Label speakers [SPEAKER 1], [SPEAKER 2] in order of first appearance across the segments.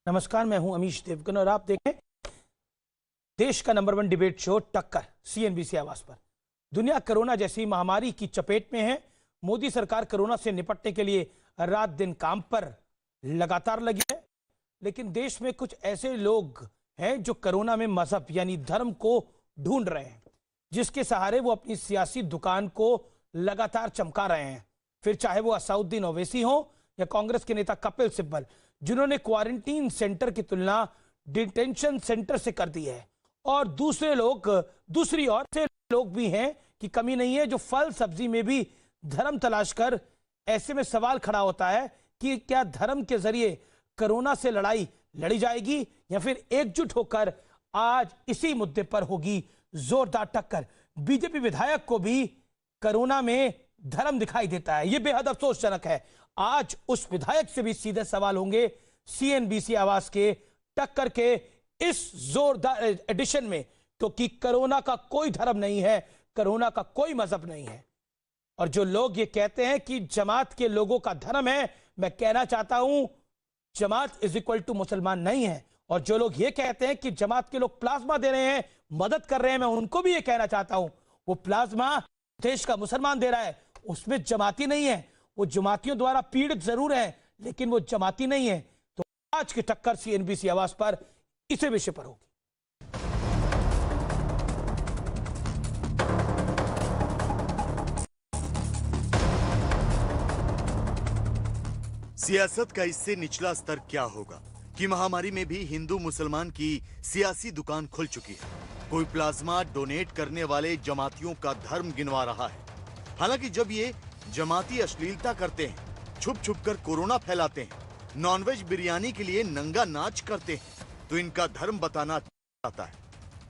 [SPEAKER 1] नमस्कार, मैं हूं अमीश देवगन और आप देखें देश का नंबर 1 डिबेट शो टक्कर सीएनबीसी आवाज पर। दुनिया कोरोना जैसी महामारी की चपेट में है। मोदी सरकार कोरोना से निपटने के लिए रात दिन काम पर लगातार लगी है, लेकिन देश में कुछ ऐसे लोग हैं जो कोरोना में मजहब यानी धर्म को ढूंढ रहे हैं, जिसके सहारे वो अपनी सियासी दुकान को लगातार चमका रहे हैं। फिर चाहे वो असाउद्दीन ओवैसी हो या कांग्रेस के नेता कपिल सिब्बल, जिन्होंने क्वारंटीन सेंटर की तुलना डिटेंशन सेंटर से कर दी है। और दूसरी ओर से लोग भी हैं कि कमी नहीं है जो फल सब्जी में भी धर्म तलाश कर। ऐसे में सवाल खड़ा होता है कि क्या धर्म के जरिए कोरोना से लड़ाई लड़ी जाएगी या फिर एकजुट होकर आज इसी मुद्दे पर होगी जोरदार टक्कर। बीजेपी विधायक को भी कोरोना में धर्म दिखाई देता है, यह बेहद अफसोसजनक है। आज उस विधायक से भी सीधे सवाल होंगे सीएनबीसी आवाज के टक्कर के इस जोरदार एडिशन में, क्योंकि कोरोना का कोई धर्म नहीं है, कोरोना का कोई मजहब नहीं है। और जो लोग ये कहते हैं कि जमात के लोगों का धर्म है, मैं कहना चाहता हूं जमात इज इक्वल टू मुसलमान नहीं है। और जो लोग ये कहते हैं कि जमात के लोग प्लाज्मा दे रहे हैं, मदद कर रहे हैं, मैं उनको भी ये कहना चाहता हूं वो प्लाज्मा देश का मुसलमान दे रहा है, उसमें जमाती नहीं है। वो जमातियों द्वारा पीड़ित जरूर है, लेकिन वो जमाती नहीं है। तो आज की टक्कर सीएनबीसी आवाज पर इसी विषय पर होगी।
[SPEAKER 2] सियासत का इससे निचला स्तर क्या होगा कि महामारी में भी हिंदू मुसलमान की सियासी दुकान खुल चुकी है। कोई प्लाज्मा डोनेट करने वाले जमातियों का धर्म गिनवा रहा है। हालांकि जब ये जमाती अश्लीलता करते हैं, छुप छुप कर कोरोना फैलाते हैं, नॉनवेज बिरयानी के लिए नंगा नाच करते हैं, तो इनका धर्म बताना चाहता है।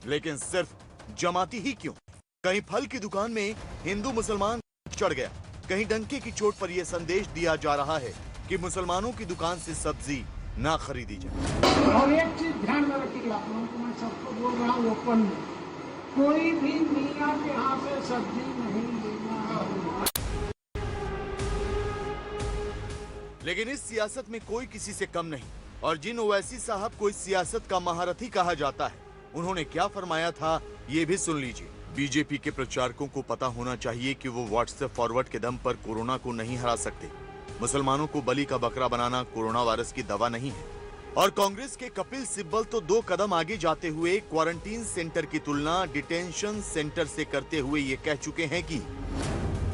[SPEAKER 2] लेकिन सिर्फ जमाती ही क्यों, कहीं फल की दुकान में हिंदू मुसलमान चढ़ गया, कहीं डंके की चोट पर यह संदेश दिया जा रहा है कि मुसलमानों की दुकान से सब्जी ना खरीदी जाए।
[SPEAKER 3] और एक चीज ध्यान में रखिएगा, आप लोगों को मैं सबको बोल रहा हूँ ओपन में, कोई भी मियां के यहाँ से सब्जी नहीं लेना।
[SPEAKER 2] लेकिन इस सियासत में कोई किसी से कम नहीं। और जिन ओवैसी साहब को इस सियासत का महारथी कहा जाता है, उन्होंने क्या फरमाया था ये भी सुन लीजिए। बीजेपी के प्रचारकों को पता होना चाहिए कि वो व्हाट्सएप फॉरवर्ड के दम पर कोरोना को नहीं हरा सकते। मुसलमानों को बलि का बकरा बनाना कोरोना वायरस की दवा नहीं है। और कांग्रेस के कपिल सिब्बल तो 2 कदम आगे जाते हुए क्वारंटीन सेंटर की तुलना डिटेंशन सेंटर से करते हुए ये कह चुके हैं कि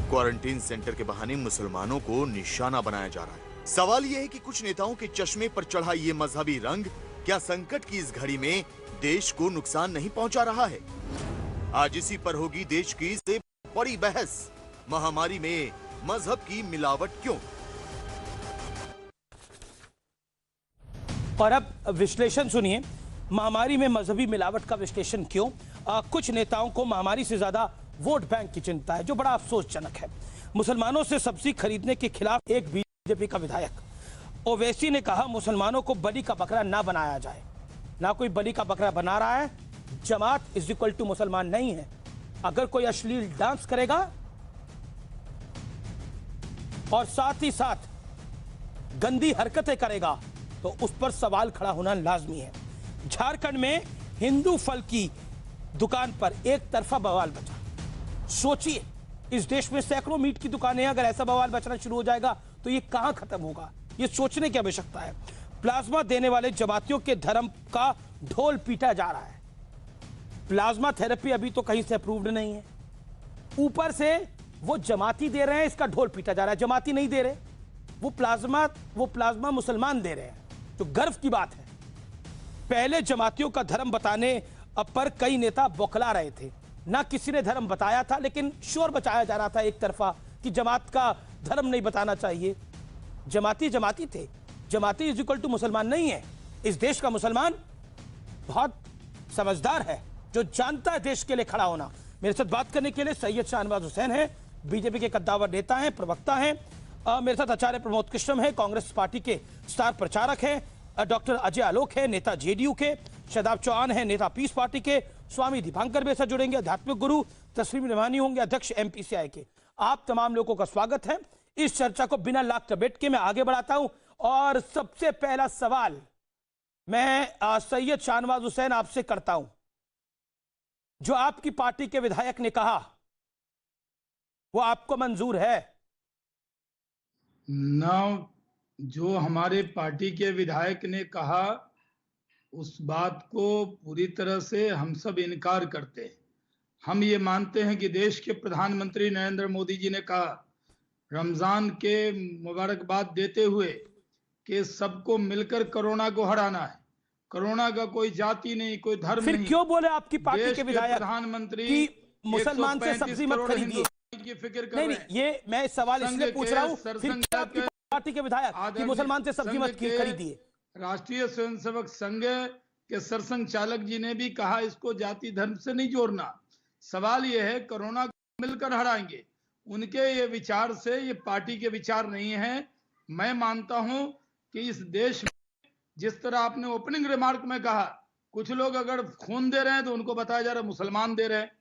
[SPEAKER 2] क्वारंटीन सेंटर के बहाने मुसलमानों को निशाना बनाया जा रहा है। सवाल यह है कि कुछ नेताओं के चश्मे पर चढ़ा ये मजहबी रंग क्या संकट की इस घड़ी में देश को नुकसान नहीं पहुंचा रहा है? आज इसी पर होगी देश की से बड़ी बहस। महामारी में मजहब की मिलावट क्यों?
[SPEAKER 1] और अब विश्लेषण सुनिए, महामारी में मजहबी मिलावट का विश्लेषण क्यों। कुछ नेताओं को महामारी से ज्यादा वोट बैंक की चिंता है, जो बड़ा अफसोसजनक है। मुसलमानों से सब्जी खरीदने के खिलाफ एक बीजेपी का विधायक ओवैसी ने कहा मुसलमानों को बलि का बकरा ना बनाया जाए। ना कोई बलि का बकरा बना रहा है, जमात इज इक्वल टू मुसलमान नहीं है। अगर कोई अश्लील डांस करेगा और साथ ही साथ गंदी हरकतें करेगा तो उस पर सवाल खड़ा होना लाजमी है। झारखंड में हिंदू फल की दुकान पर एक तरफा बवाल बचा। सोचिए, इस देश में सैकड़ों मीट की दुकानें, अगर ऐसा बवाल बचना शुरू हो जाएगा तो ये कहां खत्म होगा, ये सोचने की आवश्यकता है। प्लाज्मा देने वाले जमातियों के धर्म का ढोल पीटा जा रहा है। प्लाज्मा थेरेपी अभी तो कहीं से अप्रूव्ड नहीं है, ऊपर से वो जमाती दे रहे हैं, इसका ढोल पीटा जा रहा है। जमाती नहीं दे रहे, वो प्लाज्मा मुसलमान दे रहे हैं, तो गर्व की बात है। पहले जमातियों का धर्म बताने पर कई नेता बौखला रहे थे, ना किसी ने धर्म बताया था, लेकिन शोर बचाया जा रहा था एक तरफा कि जमात का धर्म नहीं बताना चाहिए। जमाती थे, जमाती इज इक्वल टू मुसलमान नहीं है। इस देश का मुसलमान बहुत समझदार है, जो जानता है देश के लिए खड़ा होना। मेरे साथ बात करने के लिए सैयद शाहनवाज हुसैन है, बीजेपी के कद्दावर नेता हैं, प्रवक्ता हैं। मेरे साथ आचार्य प्रमोद कृष्णम है, कांग्रेस पार्टी के स्टार प्रचारक हैं। डॉक्टर अजय आलोक है, नेता जेडीयू के। शादाब चौहान है, नेता पीस पार्टी के। स्वामी दीपांकर बेसा जुड़ेंगे, आध्यात्मिक गुरु। तस्लीम रिवानी होंगे, अध्यक्ष एमपीसीआई के। आप तमाम लोगों का स्वागत है। इस चर्चा को बिना लाख चपेट के मैं आगे बढ़ाता हूं और सबसे पहला सवाल मैं सैयद शाहनवाज हुसैन आपसे करता हूं, जो आपकी पार्टी के विधायक ने कहा वो आपको मंजूर है?
[SPEAKER 4] न, जो हमारे पार्टी के विधायक ने कहा उस बात को पूरी तरह से हम सब इनकार करते हैं। हम ये मानते हैं कि देश के प्रधानमंत्री नरेंद्र मोदी जी ने कहा रमजान के मुबारकबाद देते हुए कि सबको मिलकर कोरोना को हराना है। कोरोना का कोई जाति नहीं, कोई धर्म
[SPEAKER 1] फिर
[SPEAKER 4] नहीं।
[SPEAKER 1] क्यों बोले आपकी पार्टी
[SPEAKER 4] देश
[SPEAKER 1] के
[SPEAKER 4] के
[SPEAKER 1] विधायक
[SPEAKER 4] प्रधानमंत्री
[SPEAKER 1] कि मुसलमान से
[SPEAKER 4] 135
[SPEAKER 1] सब्जी मत
[SPEAKER 4] करोड़
[SPEAKER 1] खरीदिए?
[SPEAKER 4] हिंदुओं की फिक्र कर
[SPEAKER 1] नहीं
[SPEAKER 4] रहे
[SPEAKER 1] नहीं,
[SPEAKER 4] हैं।
[SPEAKER 1] ये मैं सवाल इसलिए पूछ रहा हूं, फिर
[SPEAKER 4] सरसंघ
[SPEAKER 1] क्या आपकी पार्टी के विधायक कि मुसलमान से सब्जी मत खरीदिए?
[SPEAKER 4] राष्ट्रीय स्वयंसेवक संघ के सरसंघ चालक जी ने भी कहा इसको जाति धर्म से नहीं जोड़ना। सवाल यह है कोरोना को मिलकर हराएंगे। उनके ये विचार से ये पार्टी के विचार नहीं है। मैं मानता हूं कि इस देश में जिस तरह आपने ओपनिंग रिमार्क में कहा, कुछ लोग अगर खून दे रहे हैं तो उनको बताया जा रहा है मुसलमान दे रहे हैं,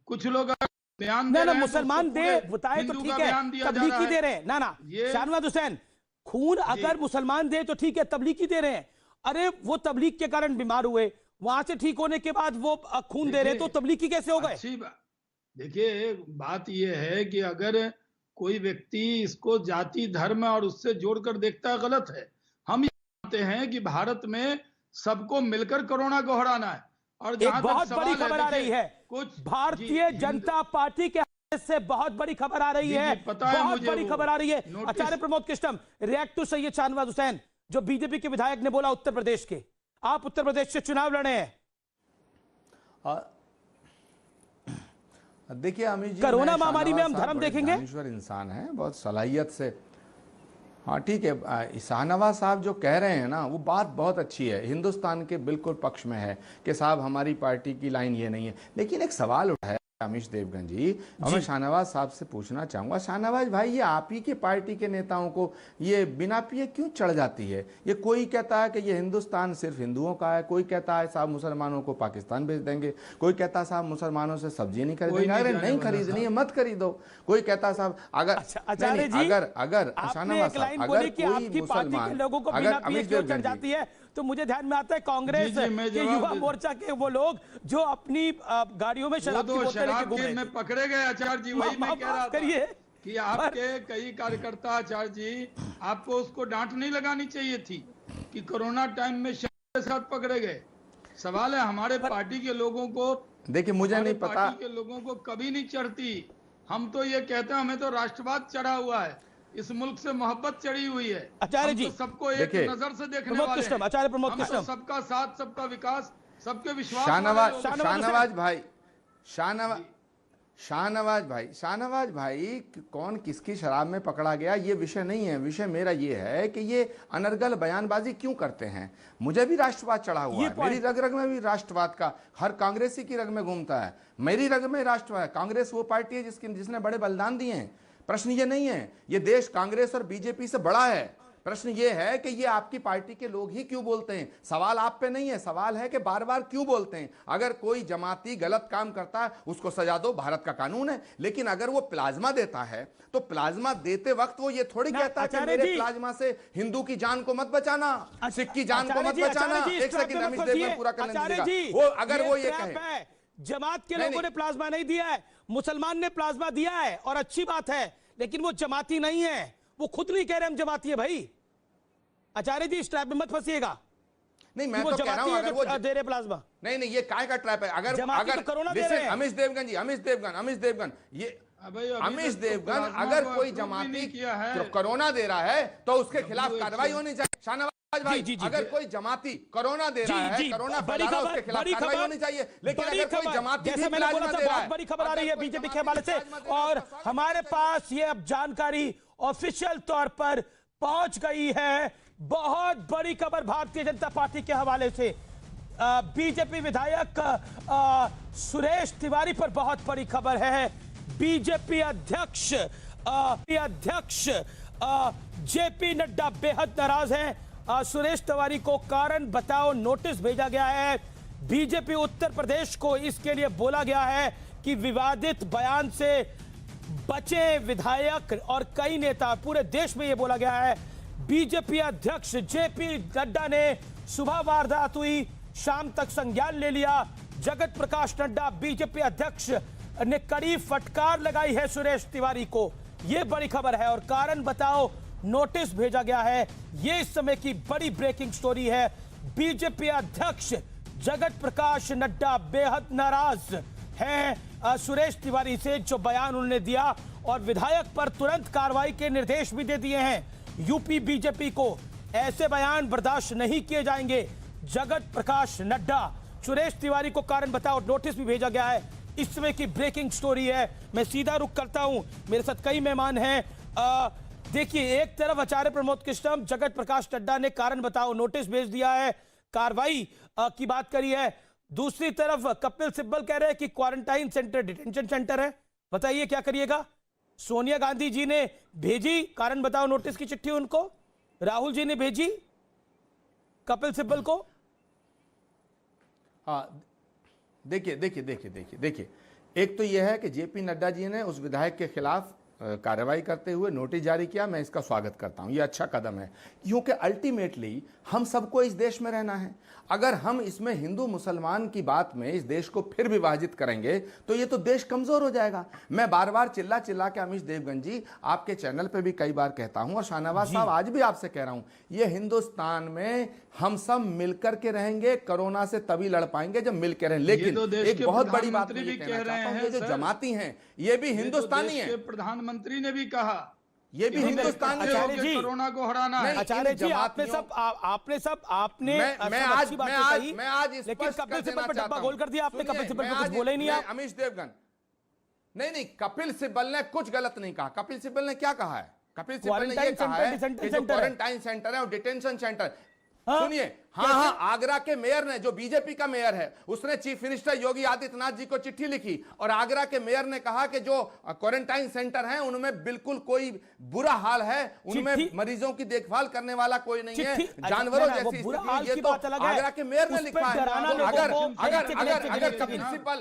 [SPEAKER 4] कुछ लोग अगर बयान दे रहे हैं
[SPEAKER 1] मुसलमान
[SPEAKER 4] तो
[SPEAKER 1] दे बताए तो ठीक है, तबलीगी दे रहे हैं। ना ना शाहनवाज हुसैन, खून अगर मुसलमान दे तो ठीक है, तबलीगी दे रहे हैं। अरे वो तबलीग के कारण बीमार हुए, वहां से ठीक होने के बाद वो खून दे रहे हैं, तो तबलीगी कैसे हो गए?
[SPEAKER 4] अच्छी बात। देखिए बात यह है कि अगर कोई व्यक्ति इसको जाति धर्म और उससे जोड़कर देखता है, गलत है। हम ये मानते हैं कि भारत में सबको मिलकर कोरोना को हराना है। और
[SPEAKER 1] एक बहुत बड़ी खबर आ रही है,
[SPEAKER 4] कुछ
[SPEAKER 1] भारतीय जनता पार्टी के से बहुत बड़ी खबर आ रही है, बहुत बड़ी खबर आ रही है। आचार्य प्रमोद कृष्णम, रिएक्ट टू सैयद शाहनवाज हुसैन, जो बीजेपी के विधायक ने बोला उत्तर प्रदेश के, आप उत्तर प्रदेश से चुनाव लड़े हैं।
[SPEAKER 5] देखिए अमित जी,
[SPEAKER 1] कोरोना महामारी में हम धर्म देखेंगे?
[SPEAKER 5] ईश्वर इंसान है, बहुत सलाहियत से। हाँ ठीक है, शाहनवाज साहब जो कह रहे हैं ना, वो बात बहुत अच्छी है, हिंदुस्तान के बिल्कुल पक्ष में है कि साहब हमारी पार्टी की लाइन ये नहीं है। लेकिन एक सवाल उठा है अमीश देवगन जी, और मैं शाहनवाज साहब से पूछना चाहूंगा, शाहनवाज भाई ये आप ही के पार्टी के नेताओं को ये बिना पिए क्यों चढ़ जाती है? ये कोई कहता है कि ये हिंदुस्तान सिर्फ हिंदुओं का है, कोई कहता है साहब मुसलमानों को पाकिस्तान भेज देंगे, कोई कहता है साहब मुसलमानों से सब्जी नहीं खरीदेंगे। अरे नहीं खरीदनी है मत खरीदो। कोई कहता है साहब अगर अगर शाहनवाज साहब अगर कोई मुसलमान अगर अमीश देवगन
[SPEAKER 1] जाती है तो मुझे ध्यान में आता है कांग्रेस के युवा मोर्चा के वो लोग जो अपनी गाड़ियों में शराब की बोतल लेके घूम रहे
[SPEAKER 4] में पकड़े गए। आचार्य जी वही मैं कह रहा था कि आपके कई कार्यकर्ता, आचार्य जी आपको उसको डांट नहीं लगानी चाहिए थी कि कोरोना टाइम में शराब के साथ पकड़े गए। सवाल है हमारे पार्टी के लोगों को,
[SPEAKER 5] देखिए मुझे नहीं पता,
[SPEAKER 4] पार्टी के लोगों को कभी नहीं चढ़ती। हम तो ये कहते हैं हमें तो राष्ट्रवाद चढ़ा हुआ है, इस मुल्क से मोहब्बत चढ़ी हुई है।
[SPEAKER 1] आचार्य जी
[SPEAKER 4] सबको एक नजर से देखने वाले हैं।
[SPEAKER 1] आचार्य प्रमोद कृष्णम,
[SPEAKER 4] सबका साथ, सबका विकास, सबके विश्वास।
[SPEAKER 5] शाहनवाज भाई कौन किसकी शराब में पकड़ा गया ये विषय नहीं है। विषय मेरा ये है कि ये अनर्गल बयानबाजी क्यों करते हैं। मुझे भी राष्ट्रवाद चढ़ा हुआ है, मेरी रग रग में भी राष्ट्रवाद का, हर कांग्रेसी की रग में घूमता है, मेरी रग में राष्ट्रवाद। कांग्रेस वो पार्टी है जिसने बड़े बलिदान दिए हैं। प्रश्न ये नहीं है ये देश कांग्रेस और बीजेपी से बड़ा है। प्रश्न ये है कि ये आपकी पार्टी के लोग ही क्यों बोलते हैं। सवाल आप पे नहीं है, सवाल है कि बार बार क्यों बोलते हैं। अगर कोई जमाती गलत काम करता है उसको सजा दो, भारत का कानून है। लेकिन अगर वो प्लाज्मा देता है तो प्लाज्मा देते वक्त वो ये थोड़ी कहता कि मेरे प्लाज्मा से हिंदू की जान को मत बचाना, सिख की जान को मत बचाना। एक सेकंड अमित देव में पूरा करने वो अगर वो ये कहे
[SPEAKER 1] जमात के लोगों ने प्लाज्मा नहीं दिया है, मुसलमान ने प्लाज्मा दिया है और अच्छी बात है, लेकिन वो जमाती नहीं है। वो खुद नहीं कह रहे हम जमाती है भाई। आचार्य जी इस ट्रैप में मत फंसिएगा।
[SPEAKER 5] नहीं मैं तो कह रहा हूं अगर वो
[SPEAKER 1] दे रहे प्लाज्मा,
[SPEAKER 5] नहीं ये काय का ट्रैप है। अगर अमीश देवगन जी, अमीश देवगन ये अमीश देवगन अगर कोई जमाती कोरोना दे रहा है तो उसके खिलाफ कार्रवाई होनी चाहिए। शाहनवाज भाई अगर कोई जमाती कोरोना दे रहा है, कोरोना फैला रहा है, उसके खिलाफ कार्रवाई होनी चाहिए। लेकिन अगर कोई जमाती भी प्लाज्मा दे रहा है,
[SPEAKER 1] बड़ी खबर आ रही है बीजेपी के हवाले से, और हमारे पास ये अब जानकारी ऑफिशियल तौर पर पहुंच गई है। बहुत बड़ी खबर भारतीय जनता पार्टी के हवाले से, बीजेपी विधायक सुरेश तिवारी पर बहुत बड़ी खबर है। बीजेपी अध्यक्ष जेपी नड्डा बेहद नाराज हैं। सुरेश तिवारी को कारण बताओ नोटिस भेजा गया है। बीजेपी उत्तर प्रदेश को इसके लिए बोला गया है कि विवादित बयान से बचे विधायक और कई नेता, पूरे देश में यह बोला गया है बीजेपी अध्यक्ष जेपी नड्डा ने सुबह वारदात हुई, शाम तक संज्ञान ले लिया। जगत प्रकाश नड्डा बीजेपी अध्यक्ष ने कड़ी फटकार लगाई है सुरेश तिवारी को, यह बड़ी खबर है। और कारण बताओ नोटिस भेजा गया है, यह इस समय की बड़ी ब्रेकिंग स्टोरी है। बीजेपी अध्यक्ष जगत प्रकाश नड्डा बेहद नाराज हैं सुरेश तिवारी से, जो बयान उन्होंने दिया, और विधायक पर तुरंत कार्रवाई के निर्देश भी दे दिए हैं यूपी बीजेपी को। ऐसे बयान बर्दाश्त नहीं किए जाएंगे। जगत प्रकाश नड्डा, सुरेश तिवारी को कारण बताओ नोटिस भी भेजा गया है, इस समय की ब्रेकिंग स्टोरी है। मैं सीधा रुख करता हूं, मेरे साथ कई मेहमान हैं। देखिए, एक तरफ आचार्य प्रमोद कृष्णम, जगत प्रकाश नड्डा ने कारण बताओ नोटिस भेज दिया है, कार्रवाई की बात करी है। दूसरी तरफ कपिल सिब्बल कह रहे हैं कि क्वारंटाइन सेंटर डिटेंशन सेंटर है। बताइए क्या करिएगा? सोनिया गांधी जी ने भेजी कारण बताओ नोटिस की चिट्ठी उनको, राहुल जी ने भेजी कपिल सिब्बल को।
[SPEAKER 5] हाँ, देखिए, एक तो यह है कि जेपी नड्डा जी ने उस विधायक के खिलाफ कार्रवाई करते हुए नोटिस जारी किया। मैं इसका स्वागत करता हूं, यह अच्छा कदम है, क्योंकि अल्टीमेटली हम सबको इस देश में रहना है। अगर हम इसमें हिंदू मुसलमान की बात में इस देश को फिर विभाजित करेंगे तो ये तो देश कमजोर हो जाएगा। मैं बार बार चिल्ला के अमीश देवगन जी आपके चैनल पे भी कई बार कहता हूं, और शाहनवाज साहब आज भी आपसे कह रहा हूं, ये हिंदुस्तान में हम सब मिलकर के रहेंगे, कोरोना से तभी लड़ पाएंगे जब मिलकर रहें। लेकिन
[SPEAKER 4] तो
[SPEAKER 5] एक बहुत बड़ी बात भी कह रहे हैं, ये जो जमाती हैं ये भी हिंदुस्तानी है।
[SPEAKER 4] प्रधानमंत्री ने भी कहा
[SPEAKER 5] ये भी हिंदुस्तानी है,
[SPEAKER 4] कोरोना को हराना है।
[SPEAKER 1] आचार्य जी, आपने
[SPEAKER 5] मैं आज
[SPEAKER 1] लेकिन कपिल सिब्बल पर डब्बा गोल कर दिया आपने। कपिल सिब्बल को कुछ बोला ही नहीं आप।
[SPEAKER 5] अमीश देवगन, नहीं, कपिल सिब्बल ने कुछ गलत नहीं कहा। कपिल सिब्बल ने क्या कहा है? कपिल सिब्बल ने यह कहा है कि जो क्वारंटाइन सेंटर है और डिटेंशन सेंटर, सुनिए, हाँ, आगरा के मेयर ने, जो बीजेपी का मेयर है, उसने चीफ मिनिस्टर योगी आदित्यनाथ जी को चिट्ठी लिखी और आगरा के मेयर ने कहा कि जो क्वारंटाइन सेंटर हैं उनमें बिल्कुल कोई बुरा हाल है, उनमें मरीजों की देखभाल करने वाला कोई नहीं है, जानवरों जैसी स्थिति। ये तो आगरा के मेयर ने लिखा है। अगर कपिल सिब्बल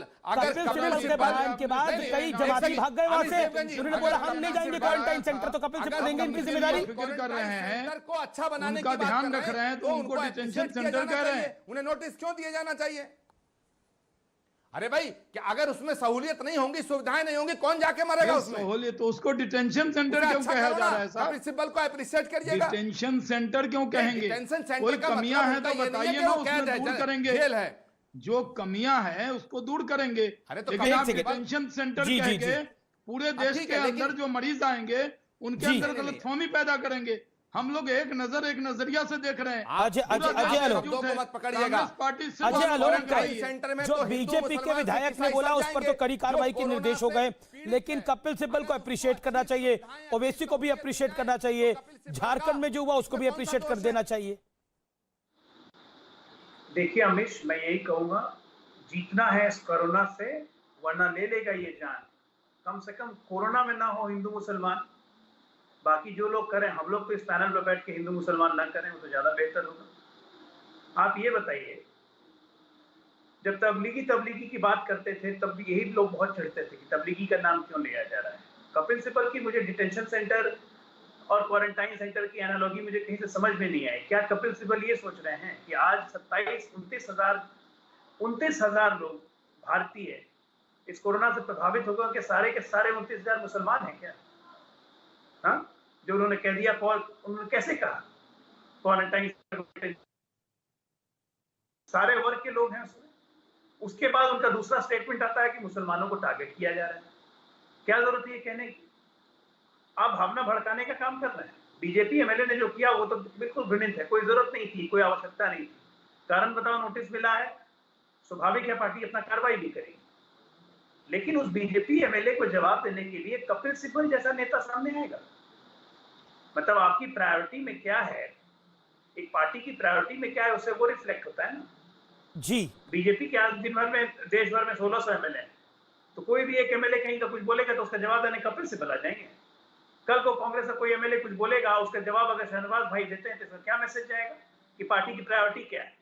[SPEAKER 1] के बाद कई जमाती भाग गए वहां से, उन्होंने बोला हम नहीं जाएंगे क्वारंटाइन सेंटर, तो कपिल सिब्बल लेंगे इनकी जिम्मेदारी।
[SPEAKER 4] कर रहे हैं
[SPEAKER 5] को अच्छा बनाने
[SPEAKER 4] का ध्यान रख रहे हैं, तो उनको डिटेंशन सेंटर कह रहे हैं।
[SPEAKER 5] उन्हें नोटिस क्यों दिया जाना चाहिए? अरे भाई, क्या अगर उसमें सहूलियत नहीं होंगी, सुविधाएं नहीं होंगी, कौन जाके मरेगा उसमें?
[SPEAKER 4] सहूलियत तो उसको डिटेंशन सेंटर क्यों कहा जा रहा है साहब?
[SPEAKER 5] कपिल सिब्बल को अप्रिशिएट करिएगा।
[SPEAKER 4] डिटेंशन सेंटर क्यों कहेंगे?
[SPEAKER 5] डिटेंशन सेंटर
[SPEAKER 4] कोई
[SPEAKER 5] का
[SPEAKER 4] कमियां हैं तो
[SPEAKER 5] मतलब
[SPEAKER 4] बताइए ना, उसमें दूर करेंगे।
[SPEAKER 5] खेल है,
[SPEAKER 4] जो कमियां हैं उसको दूर करेंगे।
[SPEAKER 5] अरे तो
[SPEAKER 4] लेकिन आप डिटेंशन सेंटर कह के पूरे देश के अंदर जो मरीज आएंगे उनके अंदर गलतफहमी पैदा करेंगे। हम लोग एक नजरिया से देख रहे हैं।
[SPEAKER 1] अजय
[SPEAKER 5] मत पकड़िएगा।
[SPEAKER 1] सेंटर में जो बीजेपी के विधायक ने बोला उस पर तो कड़ी कार्रवाई के निर्देश हो गए, लेकिन कपिल सिब्बल को अप्रिशिएट करना चाहिए, ओवैसी को भी अप्रिशिएट करना चाहिए, झारखंड में जो हुआ उसको भी अप्रिशिएट कर देना चाहिए।
[SPEAKER 6] देखिए अमीश, मैं यही कहूंगा, जीतना है इस कोरोना से, वरना ले लेगा ये जान। कम से कम कोरोना में ना हो हिंदू मुसलमान, बाकी जो लोग करें, हम लोग तो इस पैनल पर बैठ के हिंदू मुसलमान ना करें, वो तो ज्यादा बेहतर होगा। आप ये बताइए, जब तबलीगी की बात करते थे तब भी यही लोग बहुत चिढ़ते थे कि तबलीगी का नाम क्यों लिया जा रहा है। कपिल सिब्बल की मुझे डिटेंशन सेंटर और क्वारंटाइन सेंटर की एनालॉजी मुझे कहीं से समझ में नहीं आई। क्या कपिल सिब्बल ये सोच रहे हैं कि आज 29,000 लोग भारतीय इस कोरोना से प्रभावित हो गए कि सारे के सारे 29,000 मुसलमान हैं क्या? हाँ, जो उन्होंने कह दिया, उन्होंने कैसे कहा क्वारंटाइन सारे वर्ग के लोग हैं उसमें। उसके बाद उनका दूसरा स्टेटमेंट आता है कि मुसलमानों को टारगेट किया जा रहा है। क्या जरूरत है ये कहने की? आप भावना भड़काने का काम कर रहे हैं। बीजेपी एमएलए ने जो किया वो तो बिल्कुल घृणित है, कोई जरूरत नहीं थी, कोई आवश्यकता नहीं थी। कारण बताओ, नोटिस मिला है, स्वाभाविक है पार्टी अपना कार्रवाई भी करेगी, लेकिन उस बीजेपी एमएलए को जवाब देने के लिए कपिल सिब्बल जैसा नेता सामने आएगा। मतलब आपकी प्रायोरिटी में क्या है, एक पार्टी की प्रायोरिटी में क्या है, उससे वो रिफ्लेक्ट होता है ना
[SPEAKER 1] जी।
[SPEAKER 6] बीजेपी के आज दिन भर में देश भर में 1600 एमएलए हैं, तो कोई भी एक एमएलए कहीं का कुछ बोलेगा तो उसका जवाब देने कपिल सिब्बल आ जाएंगे। कल को कांग्रेस का कोई एमएलए कुछ बोलेगा, उसका जवाब अगर शाहनवाज भाई देते हैं तो इसमें क्या मैसेज जाएगा कि पार्टी की प्रायोरिटी क्या है?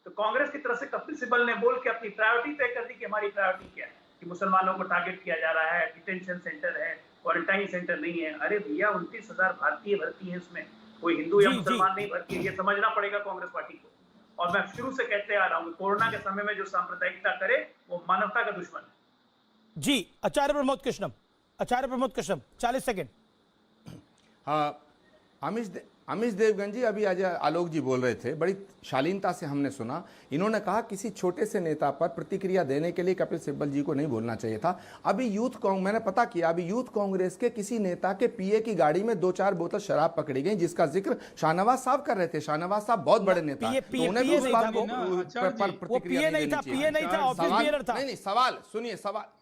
[SPEAKER 6] तो कांग्रेस की तरफ से कपिल सिब्बल ने बोल के अपनी प्रायोरिटी तय कर दी कि हमारी प्रायोरिटी क्या है, कि मुसलमानों को टारगेट किया जा रहा है, डिटेंशन सेंटर है, क्वारंटाइन सेंटर नहीं है। अरे भैया, 29,000 भारतीय भर्ती है उसमें, कोई हिंदू या
[SPEAKER 1] जी,
[SPEAKER 6] मुसलमान नहीं भड़की, ये समझना पड़ेगा कांग्रेस पार्टी को। और मैं शुरू से कहते आ रहा हूँ, कोरोना के समय में जो सांप्रदायिकता करे वो मानवता का दुश्मन है।
[SPEAKER 1] जी, आचार्य प्रमोद कृष्णम 40 सेकंड।
[SPEAKER 5] हाँ, अमीश देवगन जी, अभी आज आलोक जी बोल रहे थे, बड़ी शालीनता से हमने सुना। इन्होंने कहा किसी छोटे से नेता पर प्रतिक्रिया देने के लिए कपिल सिब्बल जी को नहीं बोलना चाहिए था। अभी मैंने पता किया, अभी यूथ कांग्रेस के किसी नेता के पीए की गाड़ी में 2-4 बोतल शराब पकड़ी गई, जिसका जिक्र शाहनवाज साहब कर रहे थे। शाहनवाज साहब बहुत बड़े नेता, तो उन्हें भी उस बात पर प्रतिक्रिया नहीं देनी चाहिए। नहीं, सवाल सुनिए, सवाल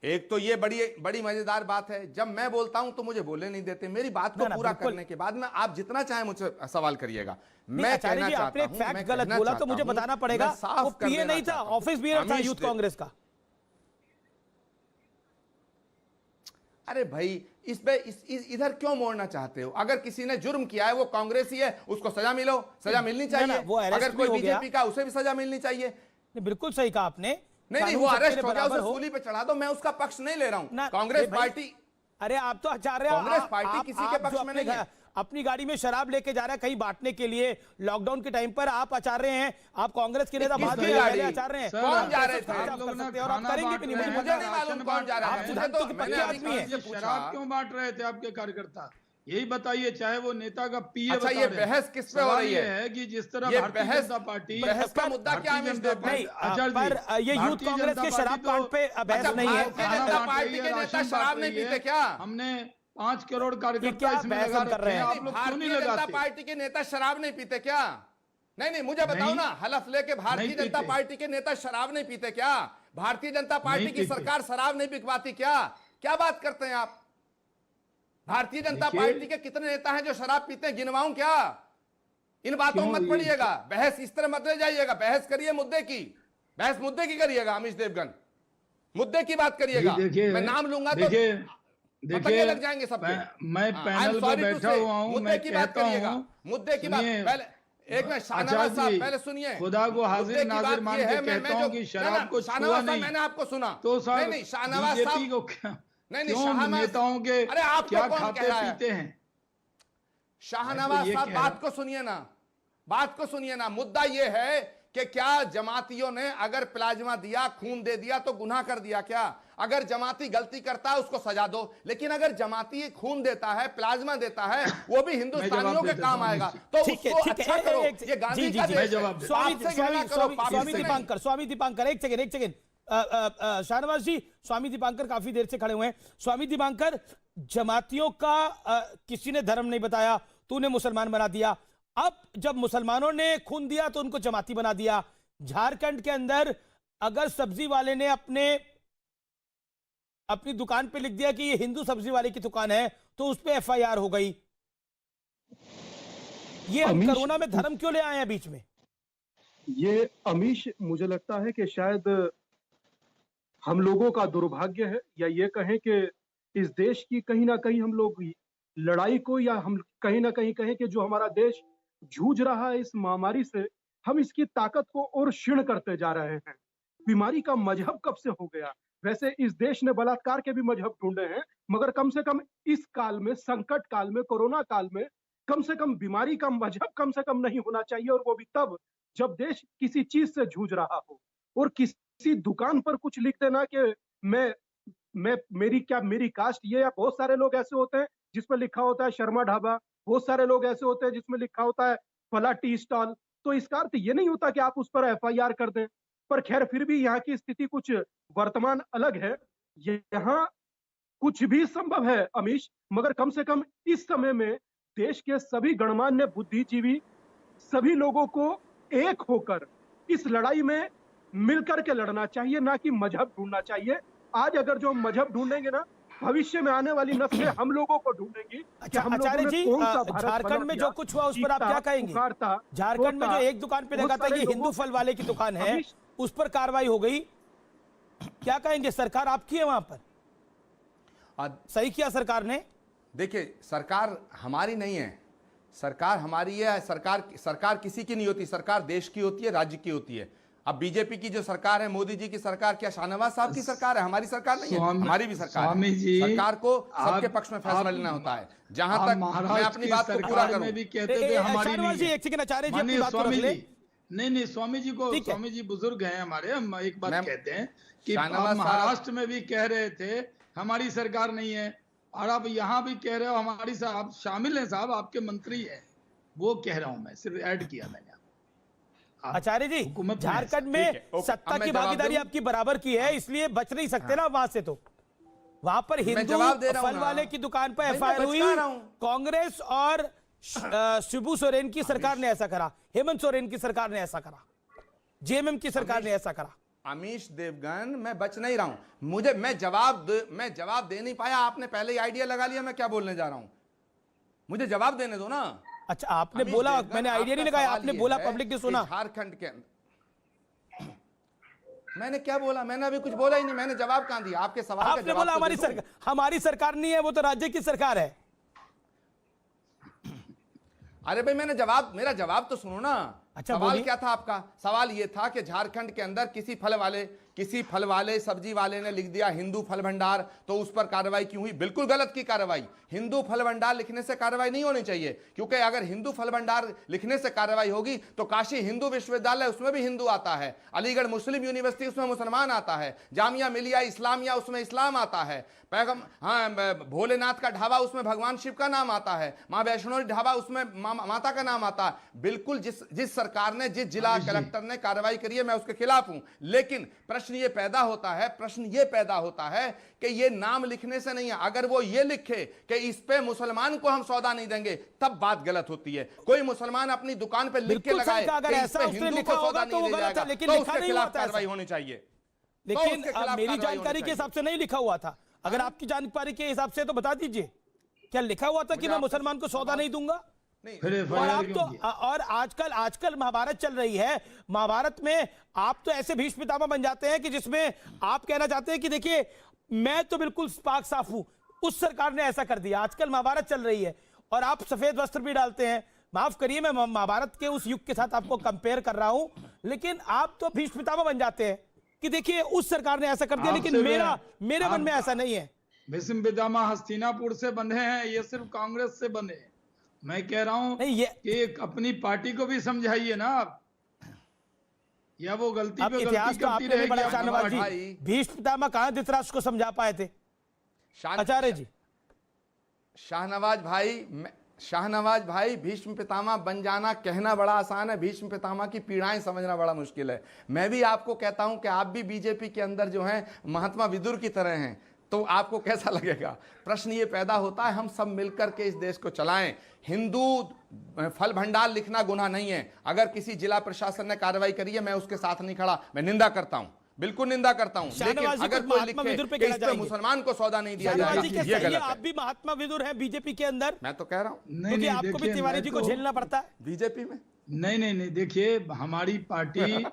[SPEAKER 5] एक तो ये बड़ी मजेदार बात है, जब मैं बोलता हूं तो मुझे बोलने नहीं देते। मेरी बात को पूरा करने के बाद में आप जितना चाहे मुझसे सवाल करिएगा। मैं कहना चाहता हूं,
[SPEAKER 1] फैक्ट गलत बोला तो मुझे बताना पड़ेगा। वो पीए नहीं था, ऑफिस बियर था यूथ कांग्रेस का।
[SPEAKER 5] अरे भाई, इस पे इधर क्यों मोड़ना चाहते हो? अगर किसी ने जुर्म किया है, वो कांग्रेसी है, उसको सजा मिलनी चाहिए। अगर कोई बीजेपी का, उसे भी सजा मिलनी चाहिए।
[SPEAKER 1] बिल्कुल सही कहा आपने।
[SPEAKER 5] नहीं, वो अरेस्ट हो गया, उसे सूली पे चढ़ा दो, मैं उसका पक्ष नहीं ले रहा हूं। कांग्रेस पार्टी,
[SPEAKER 1] अरे आप तो आचार्य,
[SPEAKER 5] कांग्रेस पार्टी किसी के पक्ष में नहीं है।
[SPEAKER 1] अपनी गाड़ी में शराब लेके जा रहा है कहीं बांटने के लिए, लॉकडाउन के टाइम पर आप आचार्य हैं, आप कांग्रेस के नेता बाद में आचार्य हैं।
[SPEAKER 5] कौन जा रहे थे?
[SPEAKER 1] और आप करेंगे भी नहीं,
[SPEAKER 5] मुझे नहीं मालूम कौन जा रहा है।
[SPEAKER 4] शराब क्यों बांट रहे थे आपके कार्यकर्ता? यही बताइए, चाहे वो नेता का पीए।
[SPEAKER 5] अच्छा, ये बहस किस पे हो रही
[SPEAKER 4] है कि जिस तरह भारतीय जनता पार्टी,
[SPEAKER 5] बहस का मुद्दा क्या है?
[SPEAKER 1] पर ये यूथ कांग्रेस के शराब कांड पे बहस नहीं है।
[SPEAKER 5] जनता पार्टी के नेता शराब नहीं पीते क्या?
[SPEAKER 4] हमने 5 करोड़ कार्यकर्ता इसमें लगा
[SPEAKER 1] कर रहे हैं।
[SPEAKER 4] आप लोग क्यों नहीं लगाते?
[SPEAKER 5] जनता पार्टी के नेता शराब नहीं पीते क्या? नहीं, मुझे बताओ ना, हलफ लेके भारतीय जनता पार्टी के नेता शराब नहीं पीते क्या? भारतीय जनता पार्टी की सरकार शराब नहीं बिकवाती क्या? क्या बात करते हैं आप? भारतीय जनता पार्टी के कितने नेता हैं जो शराब पीते हैं, गिनवाऊं क्या? इन बातों में मत पड़िएगा, बहस इस तरह मत ले जाइएगा। बहस करिए मुद्दे की, बहस मुद्दे की करिएगा। अमीश देवगन, मुद्दे की बात करिएगा। मैं नाम लूंगा तो देखिए लग जाएंगे सब।
[SPEAKER 4] मैं पैनल पे बैठा हुआ हूं,
[SPEAKER 5] मुद्दे की बात करिएगा, मुद्दे की बात। पहले एक मिनट, शाहनवाज साहब पहले सुनिए।
[SPEAKER 4] खुदा को हाजिर नाजिर मान के कहता हूं कि शराब को छुआ नहीं।
[SPEAKER 5] मैंने आपको सुना
[SPEAKER 4] तो
[SPEAKER 5] नहीं, शाहनवाज साहब
[SPEAKER 4] को क्या,
[SPEAKER 5] नहीं,
[SPEAKER 4] नेताओं के
[SPEAKER 5] अरे आप
[SPEAKER 4] क्या खाते पीते हैं?
[SPEAKER 5] शाहनवाज साहब बात को सुनिए ना, मुद्दा ये है कि क्या जमातियों ने अगर प्लाज्मा दिया, खून दे दिया तो गुनाह कर दिया क्या? अगर जमाती गलती करता है उसको सजा दो, लेकिन अगर जमाती खून देता है, प्लाज्मा देता है, वो भी हिंदुस्तानियों के काम आएगा, तो उसको अच्छा करो। ये गांधी का देश है।
[SPEAKER 1] स्वामी दीपांकर एक सेकंड। शाहनवाज जी, स्वामी दीपांकर काफी देर से खड़े हुए हैं। स्वामी दीपांकर, जमातियों का किसी ने धर्म नहीं बताया, तूने मुसलमान बना दिया। अब जब मुसलमानों ने खून दिया तो उनको जमाती बना दिया। झारखंड के अंदर अगर सब्जी वाले ने अपनी दुकान पे लिख दिया कि ये हिंदू सब्जी वाले की दुकान है, तो उस पे एफआईआर हो गई। ये कोरोना में धर्म क्यों ले आए हैं बीच में?
[SPEAKER 7] ये अमीश, मुझे लगता है कि शायद हम लोगों का दुर्भाग्य है, या ये कहें कि इस देश की कहीं ना कहीं हम लोग लड़ाई को, या हम कहीं ना कहीं कहें कि जो हमारा देश जूझ रहा है इस महामारी से, हम इसकी ताकत को और क्षीण करते जा रहे हैं। बीमारी का मजहब कब से हो गया? वैसे इस देश ने बलात्कार के भी मजहब ढूंढे हैं, मगर कम से कम इस काल में, संकट काल में, कोरोना काल में, कम से कम बीमारी का मजहब कम से कम नहीं होना चाहिए। और वो भी तब जब देश किसी चीज से जूझ रहा हो। और किसी दुकान पर कुछ लिख देना कि मेरी कास्ट ये, या बहुत सारे लोग ऐसे होते हैं जिसमें लिखा होता है शर्मा ढाबा, बहुत सारे लोग ऐसे होते हैं जिसमें लिखा होता है फला टी स्टॉल। तो इसका अर्थ ये नहीं होता कि आप उस पर एफआईआर कर दें। पर खैर, फिर भी यहाँ की स्थिति कुछ वर्तमान अलग है। यहाँ कुछ भी संभव है अमीश, मगर कम से कम इस समय में देश के सभी गणमान्य बुद्धिजीवी, सभी लोगों को एक होकर इस लड़ाई में मिलकर के लड़ना चाहिए, ना कि मजहब ढूंढना चाहिए। आज अगर जो मजहब ढूंढेंगे ना, भविष्य में आने वाली नस्लें हम लोगों को ढूंढेंगी।
[SPEAKER 1] अच्छा, आचार्य जी, झारखंड में जो कुछ हुआ उस पर आप क्या कहेंगे? झारखंड में जो एक दुकान पे लगा था ये हिंदू फल वाले की दुकान है, उस पर कार्रवाई हो गई, क्या कहेंगे? सरकार आपकी है वहां पर, सही किया सरकार ने?
[SPEAKER 5] देखिए, सरकार हमारी नहीं है, सरकार हमारी है। सरकार किसी की नहीं होती, सरकार देश की होती है, राज्य की होती है। अब बीजेपी की जो सरकार है, मोदी जी की सरकार, क्या शाहनवाज साहब की सरकार है? हमारी सरकार नहीं है, हमारी भी सरकार
[SPEAKER 4] स्वामी
[SPEAKER 5] है।
[SPEAKER 4] जी,
[SPEAKER 5] सरकार को सबके पक्ष में फैसला लेना होता है। जहां तक मैं अपनी बात को पूरा करूं,
[SPEAKER 4] भी कहते थे हमारी नहीं है।
[SPEAKER 1] एक सेकंड आचार्य जी, अपनी
[SPEAKER 4] माननीय
[SPEAKER 1] बात को रख
[SPEAKER 4] स्वामी
[SPEAKER 1] ले।
[SPEAKER 4] जी, नहीं स्वामी जी को, स्वामी जी बुजुर्ग हैं हमारे, हम एक बात कहते हैं कि आप
[SPEAKER 5] शाहनवाज साहब-
[SPEAKER 4] महाराष्ट्र में भी कह रहे थे हमारी सरकार नहीं है, और आप यहाँ भी कह रहे हो हमारी, आप शामिल हैं साहब, आपके मंत्री हैं, वो कह रहा हूं मैं, सिर्फ ऐड किया मैंने।
[SPEAKER 1] आचार्य जी,
[SPEAKER 4] हुकूमत में
[SPEAKER 1] झारखंड
[SPEAKER 5] ठीक है,
[SPEAKER 1] में
[SPEAKER 5] ओके,
[SPEAKER 1] सत्ता
[SPEAKER 5] अब मैं
[SPEAKER 1] की
[SPEAKER 5] जवाब
[SPEAKER 1] भागीदारी
[SPEAKER 5] दूं?
[SPEAKER 1] आपकी बराबर की है, इसलिए बच नहीं सकते ना वहां से। तो वहां पर हिंदू
[SPEAKER 5] जवाब दे रहा हूं
[SPEAKER 1] फल
[SPEAKER 5] ना।
[SPEAKER 1] वाले की दुकान पर
[SPEAKER 5] भाई, मैं
[SPEAKER 1] एफआईआर हुई,
[SPEAKER 5] बचका रहा हूं।
[SPEAKER 1] कांग्रेस और शिबू सोरेन की सरकार ने ऐसा करा, हेमंत सोरेन की सरकार ने ऐसा करा, जेएमएम की सरकार ने ऐसा करा।
[SPEAKER 5] अमीश देवगन, मैं बच नहीं रहा हूं। मैं जवाब दे नहीं पाया। आपने पहले ही आइडिया लगा लिया मैं क्या बोलने जा रहा हूं। मुझे जवाब देने दो ना।
[SPEAKER 1] अच्छा, आपने बोला, मैंने आइडिया नहीं लगाया, आपने बोला, पब्लिक ने सुना।
[SPEAKER 5] झारखंड के अंदर मैंने क्या बोला? मैंने अभी कुछ बोला ही नहीं। मैंने जवाब कहां दिया? आपके सवाल का
[SPEAKER 1] आपने
[SPEAKER 5] जवाब
[SPEAKER 1] बोला
[SPEAKER 5] तो
[SPEAKER 1] हमारी
[SPEAKER 5] दे दूं।
[SPEAKER 1] सरकार, हमारी सरकार नहीं है, वो तो राज्य की सरकार है।
[SPEAKER 5] अरे भाई, मेरा जवाब तो सुनो ना।
[SPEAKER 1] अच्छा,
[SPEAKER 5] सवाल
[SPEAKER 1] बोलिए।
[SPEAKER 5] क्या था आपका? सवाल ये था कि झारखंड के अंदर किसी फल वाले सब्जी वाले ने लिख दिया हिंदू फल भंडार, तो उस पर कार्रवाई क्यों हुई? बिल्कुल गलत की कार्रवाई। हिंदू फल भंडार लिखने से कार्रवाई नहीं होनी चाहिए, क्योंकि अगर हिंदू फल भंडार लिखने से कार्रवाई होगी तो काशी हिंदू विश्वविद्यालय, उसमें भी हिंदू आता है, अलीगढ़ मुस्लिम यूनिवर्सिटी, उसमें मुसलमान आता है, जामिया मिलिया इस्लामिया, उसमें इस्लाम आता है, भोलेनाथ का ढाबा, उसमें भगवान शिव का नाम आता है, मां वैष्णो ढाबा, उसमें माता का नाम आता है। बिल्कुल जिस सरकार ने, जिस जिला कलेक्टर ने कार्रवाई करी है, मैं उसके खिलाफ हूं। लेकिन प्रश्न ये पैदा होता है कि ये नाम लिखने से नहीं है। अगर वो ये लिखे कि इस पे मुसलमान को हम सौदा नहीं देंगे, तब बात गलत होती है। कोई मुसलमान अपनी दुकान पे लिख के लगाए
[SPEAKER 1] अगर
[SPEAKER 5] कि इस
[SPEAKER 1] ऐसा
[SPEAKER 5] पे
[SPEAKER 1] उसने
[SPEAKER 5] हिंदू
[SPEAKER 1] लिखा
[SPEAKER 5] को सौदा
[SPEAKER 1] होगा तो
[SPEAKER 5] नहीं
[SPEAKER 1] वो
[SPEAKER 5] दिया
[SPEAKER 1] गलत है,
[SPEAKER 5] जाएगा,
[SPEAKER 1] लेकिन
[SPEAKER 5] तो
[SPEAKER 1] लिखा
[SPEAKER 5] उसके
[SPEAKER 1] नहीं
[SPEAKER 5] खिलाफ
[SPEAKER 1] हुआ था
[SPEAKER 5] कार्रवाई
[SPEAKER 1] ऐसा।
[SPEAKER 5] होनी चाहिए।
[SPEAKER 1] लेकिन
[SPEAKER 5] उसके खिलाफ
[SPEAKER 1] मेरी
[SPEAKER 5] कार्रवाई
[SPEAKER 1] जानकारी
[SPEAKER 5] होनी
[SPEAKER 1] के हिसाब से नहीं लिखा हुआ था। अगर आपकी जानकारी के हिसाब से तो बता दीजिए, क्या लिखा हुआ था कि मैं मुसलमान को सौदा नहीं दूंगा? और आप तो, और आजकल महाभारत चल रही है। महाभारत में आप तो ऐसे भीष्म पितामह बन जाते हैं कि जिसमें आप कहना चाहते हैं कि देखिए मैं तो बिल्कुल पाक साफ हूं, उस सरकार ने ऐसा कर दिया। आजकल महाभारत चल रही है और आप सफेद वस्त्र भी डालते हैं। माफ करिए, मैं महाभारत के उस युग के साथ आपको कंपेयर कर रहा हूं, लेकिन आप तो भीष्म पितामह बन जाते हैं कि देखिए उस सरकार ने ऐसा कर दिया, लेकिन मेरे मन में ऐसा नहीं है।
[SPEAKER 4] भीष्म पितामह हस्तिनापुर से बंधे हैं, ये सिर्फ कांग्रेस से बंधे हैं। मैं कह रहा हूं कि अपनी पार्टी को भी समझाइए ना आप, या वो गलती पे
[SPEAKER 1] इतिहास
[SPEAKER 4] गलती
[SPEAKER 1] तो
[SPEAKER 4] करती
[SPEAKER 1] आपने भी बड़ा
[SPEAKER 4] रहेगी।
[SPEAKER 1] शाहनवाज जी, भीष्म पितामह कहां धृतराष्ट्र को समझा पाए थे? आचार्य जी,
[SPEAKER 5] शाहनवाज भाई, भीष्म पितामह बन जाना कहना बड़ा आसान है, भीष्म पितामह की पीड़ाएं समझना बड़ा मुश्किल है। मैं भी आपको कहता हूं कि आप भी बीजेपी के अंदर जो हैं महात्मा विदुर की तरह हैं, तो आपको कैसा लगेगा? प्रश्न ये पैदा होता है, हम सब मिलकर के इस देश को चलाएं। हिंदू फल भंडार लिखना गुनाह नहीं है। अगर किसी जिला प्रशासन ने कार्रवाई करी है, मैं उसके साथ नहीं खड़ा, मैं निंदा करता हूं, बिल्कुल निंदा करता हूं। लेकिन अगर कोई लिखे कि इस पे मुसलमान को सौदा नहीं दिया जाएगा, ये गलत है।
[SPEAKER 1] आप भी महात्मा विदुर हैं बीजेपी के अंदर,
[SPEAKER 5] मैं तो कह रहा हूं,
[SPEAKER 1] क्योंकि आपको भी तिवारी जी को झेलना पड़ता है
[SPEAKER 5] बीजेपी में।
[SPEAKER 4] नहीं, देखिए हमारी पार्टी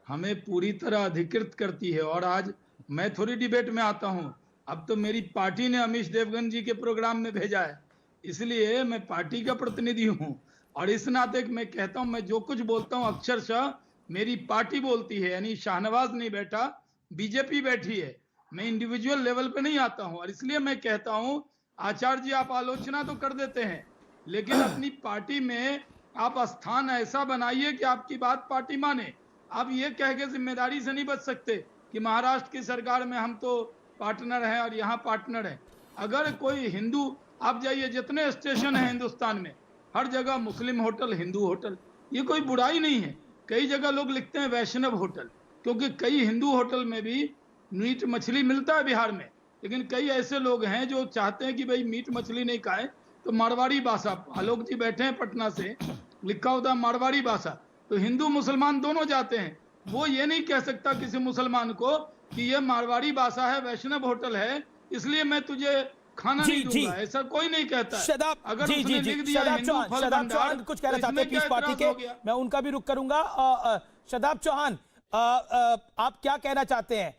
[SPEAKER 4] हमें पूरी तरह अधिकृत करती है। और आज मैं थोड़ी डिबेट में आता हूं, अब तो मेरी पार्टी ने अमीश देवगन जी के प्रोग्राम में भेजा है, इसलिए मैं पार्टी का प्रतिनिधि हूं। और इस नाते मैं कहता हूं, मैं जो कुछ बोलता हूं अक्षरशः मेरी पार्टी बोलती है, यानी शाहनवाज नहीं बैठा, बीजेपी बैठी है। मैं इंडिविजुअल लेवल पे नहीं आता हूं। और इसलिए मैं कहता हूं, आचार्य जी आप आलोचना तो कर देते हैं, लेकिन अपनी पार्टी में आप स्थान ऐसा बनाइए कि आपकी बात पार्टी माने। आप ये कह के जिम्मेदारी से नहीं बच सकते कि महाराष्ट्र की सरकार में हम तो पार्टनर हैं और यहाँ पार्टनर हैं। अगर कोई हिंदू, आप जाइए जितने स्टेशन हैं हिंदुस्तान में, हर जगह मुस्लिम होटल, हिंदू होटल, ये कोई बुराई नहीं है। कई जगह लोग लिखते हैं वैष्णव होटल, क्योंकि कई हिंदू होटल में भी मीट मछली मिलता है बिहार में, लेकिन कई ऐसे लोग हैं जो चाहते हैं कि भाई मीट मछली नहीं खाएं, तो मारवाड़ी भाषा, आलोक जी बैठे हैं पटना से, लिखा होता है मारवाड़ी भाषा, तो हिंदू मुसलमान दोनों जाते हैं। वो ये नहीं कह सकता किसी मुसलमान को कि ये मारवाड़ी भाषा है, वैष्णव होटल है, इसलिए मैं तुझे खाना नहीं दूंगा, ऐसा कोई नहीं कहता है। अगर उसने लिख दिया हिंदू फल भंडार,
[SPEAKER 1] कुछ कहना चाहते हैं पीस पार्टी के, मैं उनका भी रुख करूंगा। शदाब चौहान, आप क्या कहना चाहते हैं?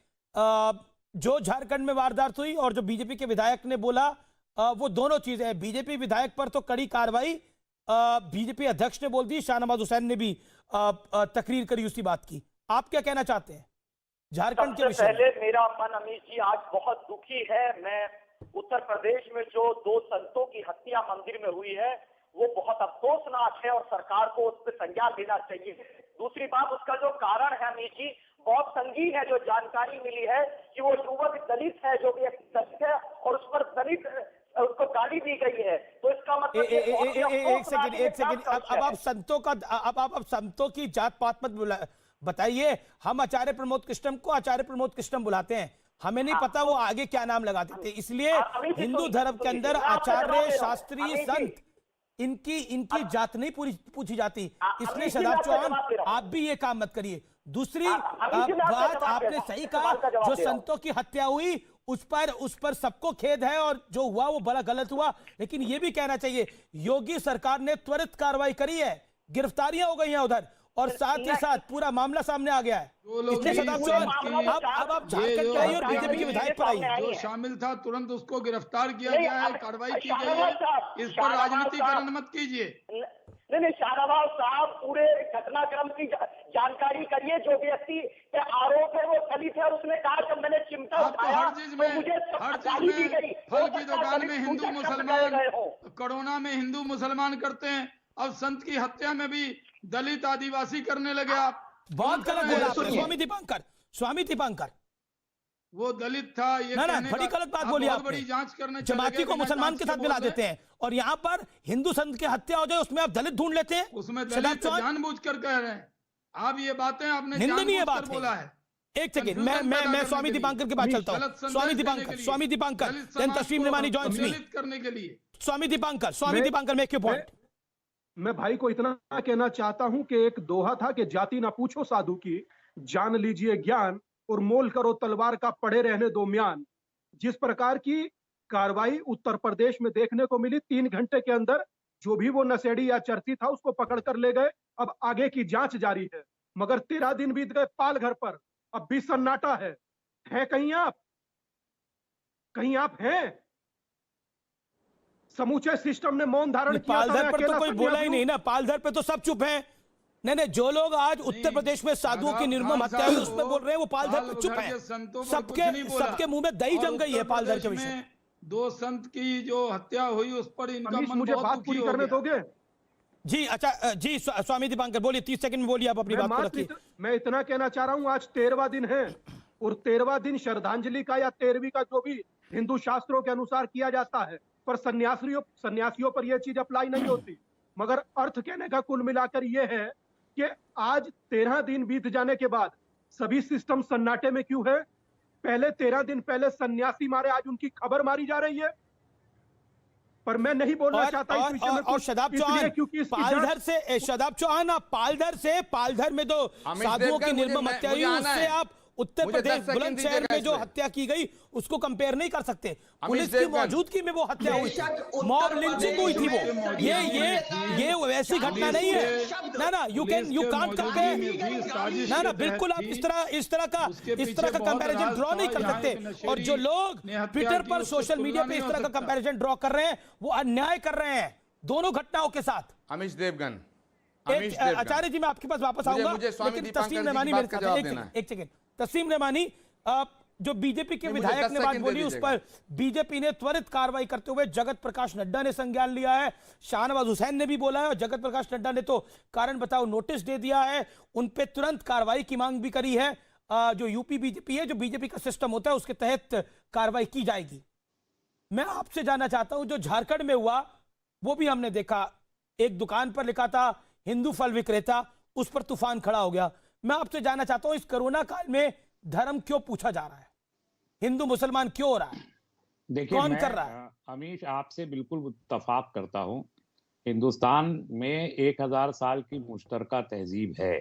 [SPEAKER 1] जो झारखंड में वारदात हुई और जो बीजेपी के विधायक ने बोला, वो दोनों चीजें हैं। बीजेपी विधायक पर तो कड़ी कार्रवाई बीजेपी अध्यक्ष ने बोल दी, शाहनवाज हुसैन ने भी तकरीर करी उसी बात की। आप क्या कहना चाहते हैं झारखंड के
[SPEAKER 8] सबसे
[SPEAKER 1] विषय में?
[SPEAKER 8] पहले मेरा मन अमित जी आज बहुत दुखी है। मैं उत्तर प्रदेश में जो 2 संतों की हत्या मंदिर में हुई है वो बहुत अफसोसनाक है और सरकार को उस पर संज्ञान लेना चाहिए। दूसरी बात, उसका जो कारण है अमित जी बहुत संगीन है। जो जानकारी मिली है कि वो युवक दलित है, जो भी एक दलित है और उस पर दलित उसको गाली दी गई है, तो इसका मतलब
[SPEAKER 1] एक सेकंड अब आप संतों का अब संतों की जात पात मत बताइए। हम आचार्य प्रमोद कृष्णम को आचार्य प्रमोद कृष्णम बुलाते हैं, हमें नहीं पता वो आगे क्या नाम लगाते थे। इसलिए हिंदू धर्म के अंदर आचार्य शास्त्री संत इनकी जात नहीं पूछी जाती। इसलिए शादाब चौहान आप भी ये काम मत करिए। दूसरी बात आपने सही कहा, जो संतों की हत्या हुई उस पर सबको खेद है और जो हुआ वो बड़ा गलत हुआ। लेकिन ये भी कहना चाहिए योगी सरकार ने त्वरित कार्रवाई करी है, गिरफ्तारियां हो गई हैं उधर और साथ ही साथ पूरा मामला सामने आ गया है। इसलिए शादाब चौहान अब आप झारखंड के आइए और बीजेपी के विधायक पर आइए।
[SPEAKER 4] जो शामिल था तुरंत उसको गिरफ्तार किया गया है, कार्रवाई की गई है। इस पर राजनीतिकरण मत कीजिए।
[SPEAKER 8] नहीं शाहनवाज साहब, पूरे घटनाक्रम की जानकारी करिए। जो व्यक्ति पे आरोप है वो दलित है और उसने कहा जब मैंने चिमटा उठाया
[SPEAKER 4] हर चीज में फल की दुकान में हिंदू मुसलमान, कोरोना में हिंदू मुसलमान करते हैं, अब संत की हत्या में भी दलित आदिवासी करने लगे। आप
[SPEAKER 1] बहुत गलत बोला आपने स्वामी दीपांकर
[SPEAKER 4] वो दलित था, ये
[SPEAKER 1] ना बड़ी गलत बात बोली आप।
[SPEAKER 4] बड़ी जांच करने
[SPEAKER 1] जमाती को मुसलमान के साथ मिला देते हैं और यहाँ पर हिंदू संत की हत्या हो जाए उसमें आप दलित ढूंढ लेते हैं।
[SPEAKER 4] उसमें दलित जानबूझकर कह रहे हैं आप ये बातें, आपने जानबूझकर बोला है।
[SPEAKER 1] एक सेकंड, मैं स्वामी दीपांकर के पास चलता हूँ। स्वामी दीपांकर देन तस्लीम रेमानी जॉइंस मी
[SPEAKER 4] करने के लिए।
[SPEAKER 1] स्वामी दीपांकर मेक योर पॉइंट।
[SPEAKER 7] मैं भाई को इतना कहना चाहता हूं कि एक दोहा था कि जाति ना पूछो साधु की, जान लीजिए ज्ञान और मोल करो तलवार का, पड़े रहने दो म्यान। जिस प्रकार की कार्रवाई उत्तर प्रदेश में देखने को मिली, 3 घंटे के अंदर जो भी वो नशेड़ी या चर्ची था उसको पकड़ कर ले गए। अब आगे की जांच जारी है, मगर 13 दिन बीत गए पाल घर पर, अब भी सन्नाटा है कहीं आप हैं? समूचे सिस्टम ने मौन धारण किया।
[SPEAKER 1] पालघर पर तो कोई बोला ही नहीं ना, पालघर पे तो सब चुप हैं। नहीं, जो लोग आज उत्तर प्रदेश में साधुओं की निर्मम हत्या हुई उसमें बोल रहे हैं वो पालघर पे चुप है। सबके मुंह में दही जम गई है पालघर के विषय।
[SPEAKER 4] 2 संत की जो हत्या हुई उस पर इनका मन
[SPEAKER 7] मुझे बात पूरी करने दोगे?
[SPEAKER 1] जी अच्छा, जी स्वामी दीपांकर बोलिए, 30 सेकंड में बोलिए, आप अपनी बात को रखिए।
[SPEAKER 7] मैं इतना कहना चाह रहा हूँ, आज 13वां दिन है और 13वां दिन श्रद्धांजलि का या 13वीं का जो भी हिंदू शास्त्रों के अनुसार किया जाता है, पर सन्यासियों पर यह चीज अप्लाई नहीं होती। मगर अर्थ कहने का कुल मिलाकर यह है कि आज 13 दिन बीत जाने के बाद सभी सिस्टम सन्नाटे में क्यों है? पहले 13 दिन पहले सन्यासी मारे, आज उनकी खबर मारी जा रही है। पर मैं नहीं बोलना चाहता इस विषय में।
[SPEAKER 1] और शादाब चौहान पालघर से, शादाब चौहान आप पालघर में तो साधुओं की निर्मम हत्या हुई, उससे आप उत्तर प्रदेश बुलंदशहर में जो हत्या की गई उसको कंपेयर नहीं कर सकते। पुलिस की मौजूदगी में वो हत्या हुई थी, मॉब लिंचिंग हुई थी वो। ये वैसी घटना नहीं है ना। यू कांट कंपेयर ना, बिल्कुल आप इस तरह का कंपैरिजन ड्रॉ नहीं कर सकते। और जो लोग ट्विटर पर सोशल मीडिया पे इस तरह का कंपैरिजन ड्रॉ कर रहे हैं वो अन्याय कर रहे हैं दोनों घटनाओं के साथ।
[SPEAKER 5] अमीश देवगन,
[SPEAKER 1] आचार्य जी मैं आपके पास वापस आऊंगा, लेकिन तस्लीम रेमानी मेरे साथ एक सेकंड। तस्लीम रेमानी, जो बीजेपी के विधायक ने बात बोली उस पर बीजेपी ने त्वरित कार्रवाई करते हुए जगत प्रकाश नड्डा ने संज्ञान लिया है, शाहनवाज हुसैन ने भी बोला है और जगत प्रकाश नड्डा ने तो कारण बताओ नोटिस दे दिया है, उन पे तुरंत कार्रवाई की मांग भी करी है। जो यूपी बीजेपी है, जो बीजेपी का सिस्टम होता है उसके तहत कार्रवाई की जाएगी। मैं आपसे जानना चाहता हूं, जो झारखंड में हुआ वो भी हमने देखा, एक दुकान पर लिखा था हिंदू फल विक्रेता, उस पर तूफान खड़ा हो गया। मैं आपसे जानना चाहता हूं इस कोरोना काल में धर्म क्यों पूछा जा रहा है, हिंदू मुसलमान क्यों हो रहा है,
[SPEAKER 9] देखिए
[SPEAKER 1] कौन कर रहा है?
[SPEAKER 9] अमीश आपसे बिल्कुल इत्तेफाक करता हूं। हिंदुस्तान में 1000 साल की मुश्तरका तहजीब है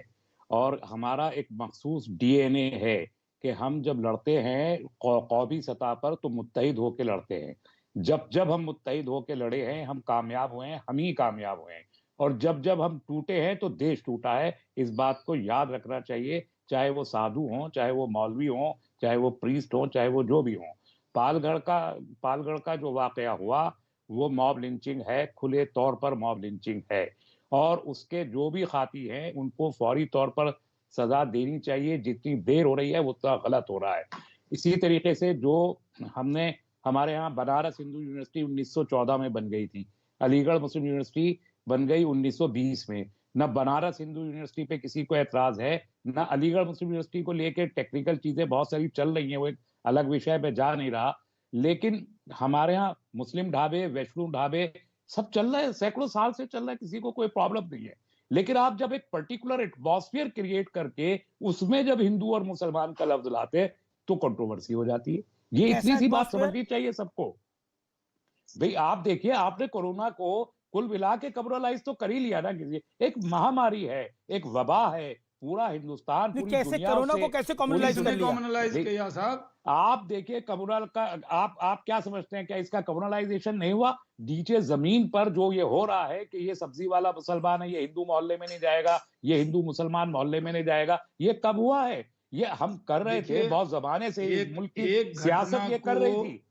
[SPEAKER 9] और हमारा एक मखसूस डीएनए है कि हम जब लड़ते हैं कौमी सतह पर तो मुत्तहिद होकर लड़ते हैं। जब हम मुत्तहिद होकर लड़े हैं हम कामयाब हुए हैं, हम ही कामयाब हुए हैं। और जब हम टूटे हैं तो देश टूटा है। इस बात को याद रखना चाहिए, चाहे वो साधु हों, चाहे वो मौलवी हों, चाहे वो प्रीस्ट हों, चाहे वो जो भी हों। पालगढ़ का जो वाकया हुआ वो मॉब लिंचिंग है, खुले तौर पर मॉब लिंचिंग है। और उसके जो भी खाती हैं उनको फौरी तौर पर सजा देनी चाहिए। जितनी देर हो रही है वो उतना गलत हो रहा है। इसी तरीके से जो हमारे यहाँ बनारस हिंदू यूनिवर्सिटी 1914 में बन गई थी, अलीगढ़ मुस्लिम यूनिवर्सिटी बन गई 1920 में। न बनारस हिंदू यूनिवर्सिटी पे किसी को ऐतराज है, न अलीगढ़ मुस्लिम यूनिवर्सिटी को लेकर टेक्निकल चीजें बहुत सारी चल रही हैं, वो एक अलग विषय पे जा नहीं रहा। लेकिन हमारे यहाँ मुस्लिम ढाबे, वैष्णो ढाबे सब चल रहे हैं, सैकड़ों साल से चल रहा है, किसी को कोई प्रॉब्लम नहीं है। लेकिन आप जब एक पर्टिकुलर एटमॉस्फेयर क्रिएट करके उसमें जब हिंदू और मुसलमान का लफ्ज लाते तो कंट्रोवर्सी हो जाती है। ये इतनी सी बात समझनी चाहिए सबको। भाई आप देखिए, आपने कोरोना को कुल मिला के कम्युनलाइज तो कर ही लिया ना। किसी एक महामारी है, एक वबा है, पूरा हिंदुस्तान पूरी
[SPEAKER 1] कैसे कोरोना को कैसे कम्युनलाइज
[SPEAKER 4] किया साहब?
[SPEAKER 9] आप देखिए कम्युनल का आप क्या समझते हैं, क्या इसका कम्युनलाइजेशन नहीं हुआ? नीचे जमीन पर जो ये हो रहा है कि ये सब्जी वाला मुसलमान है, ये हिंदू मोहल्ले में नहीं जाएगा, ये हिंदू मुसलमान मोहल्ले में नहीं जाएगा, ये कब हुआ है? ये हम कर रहे थे बहुत जमाने से, मुल्क की सियासत ये कर रही थी।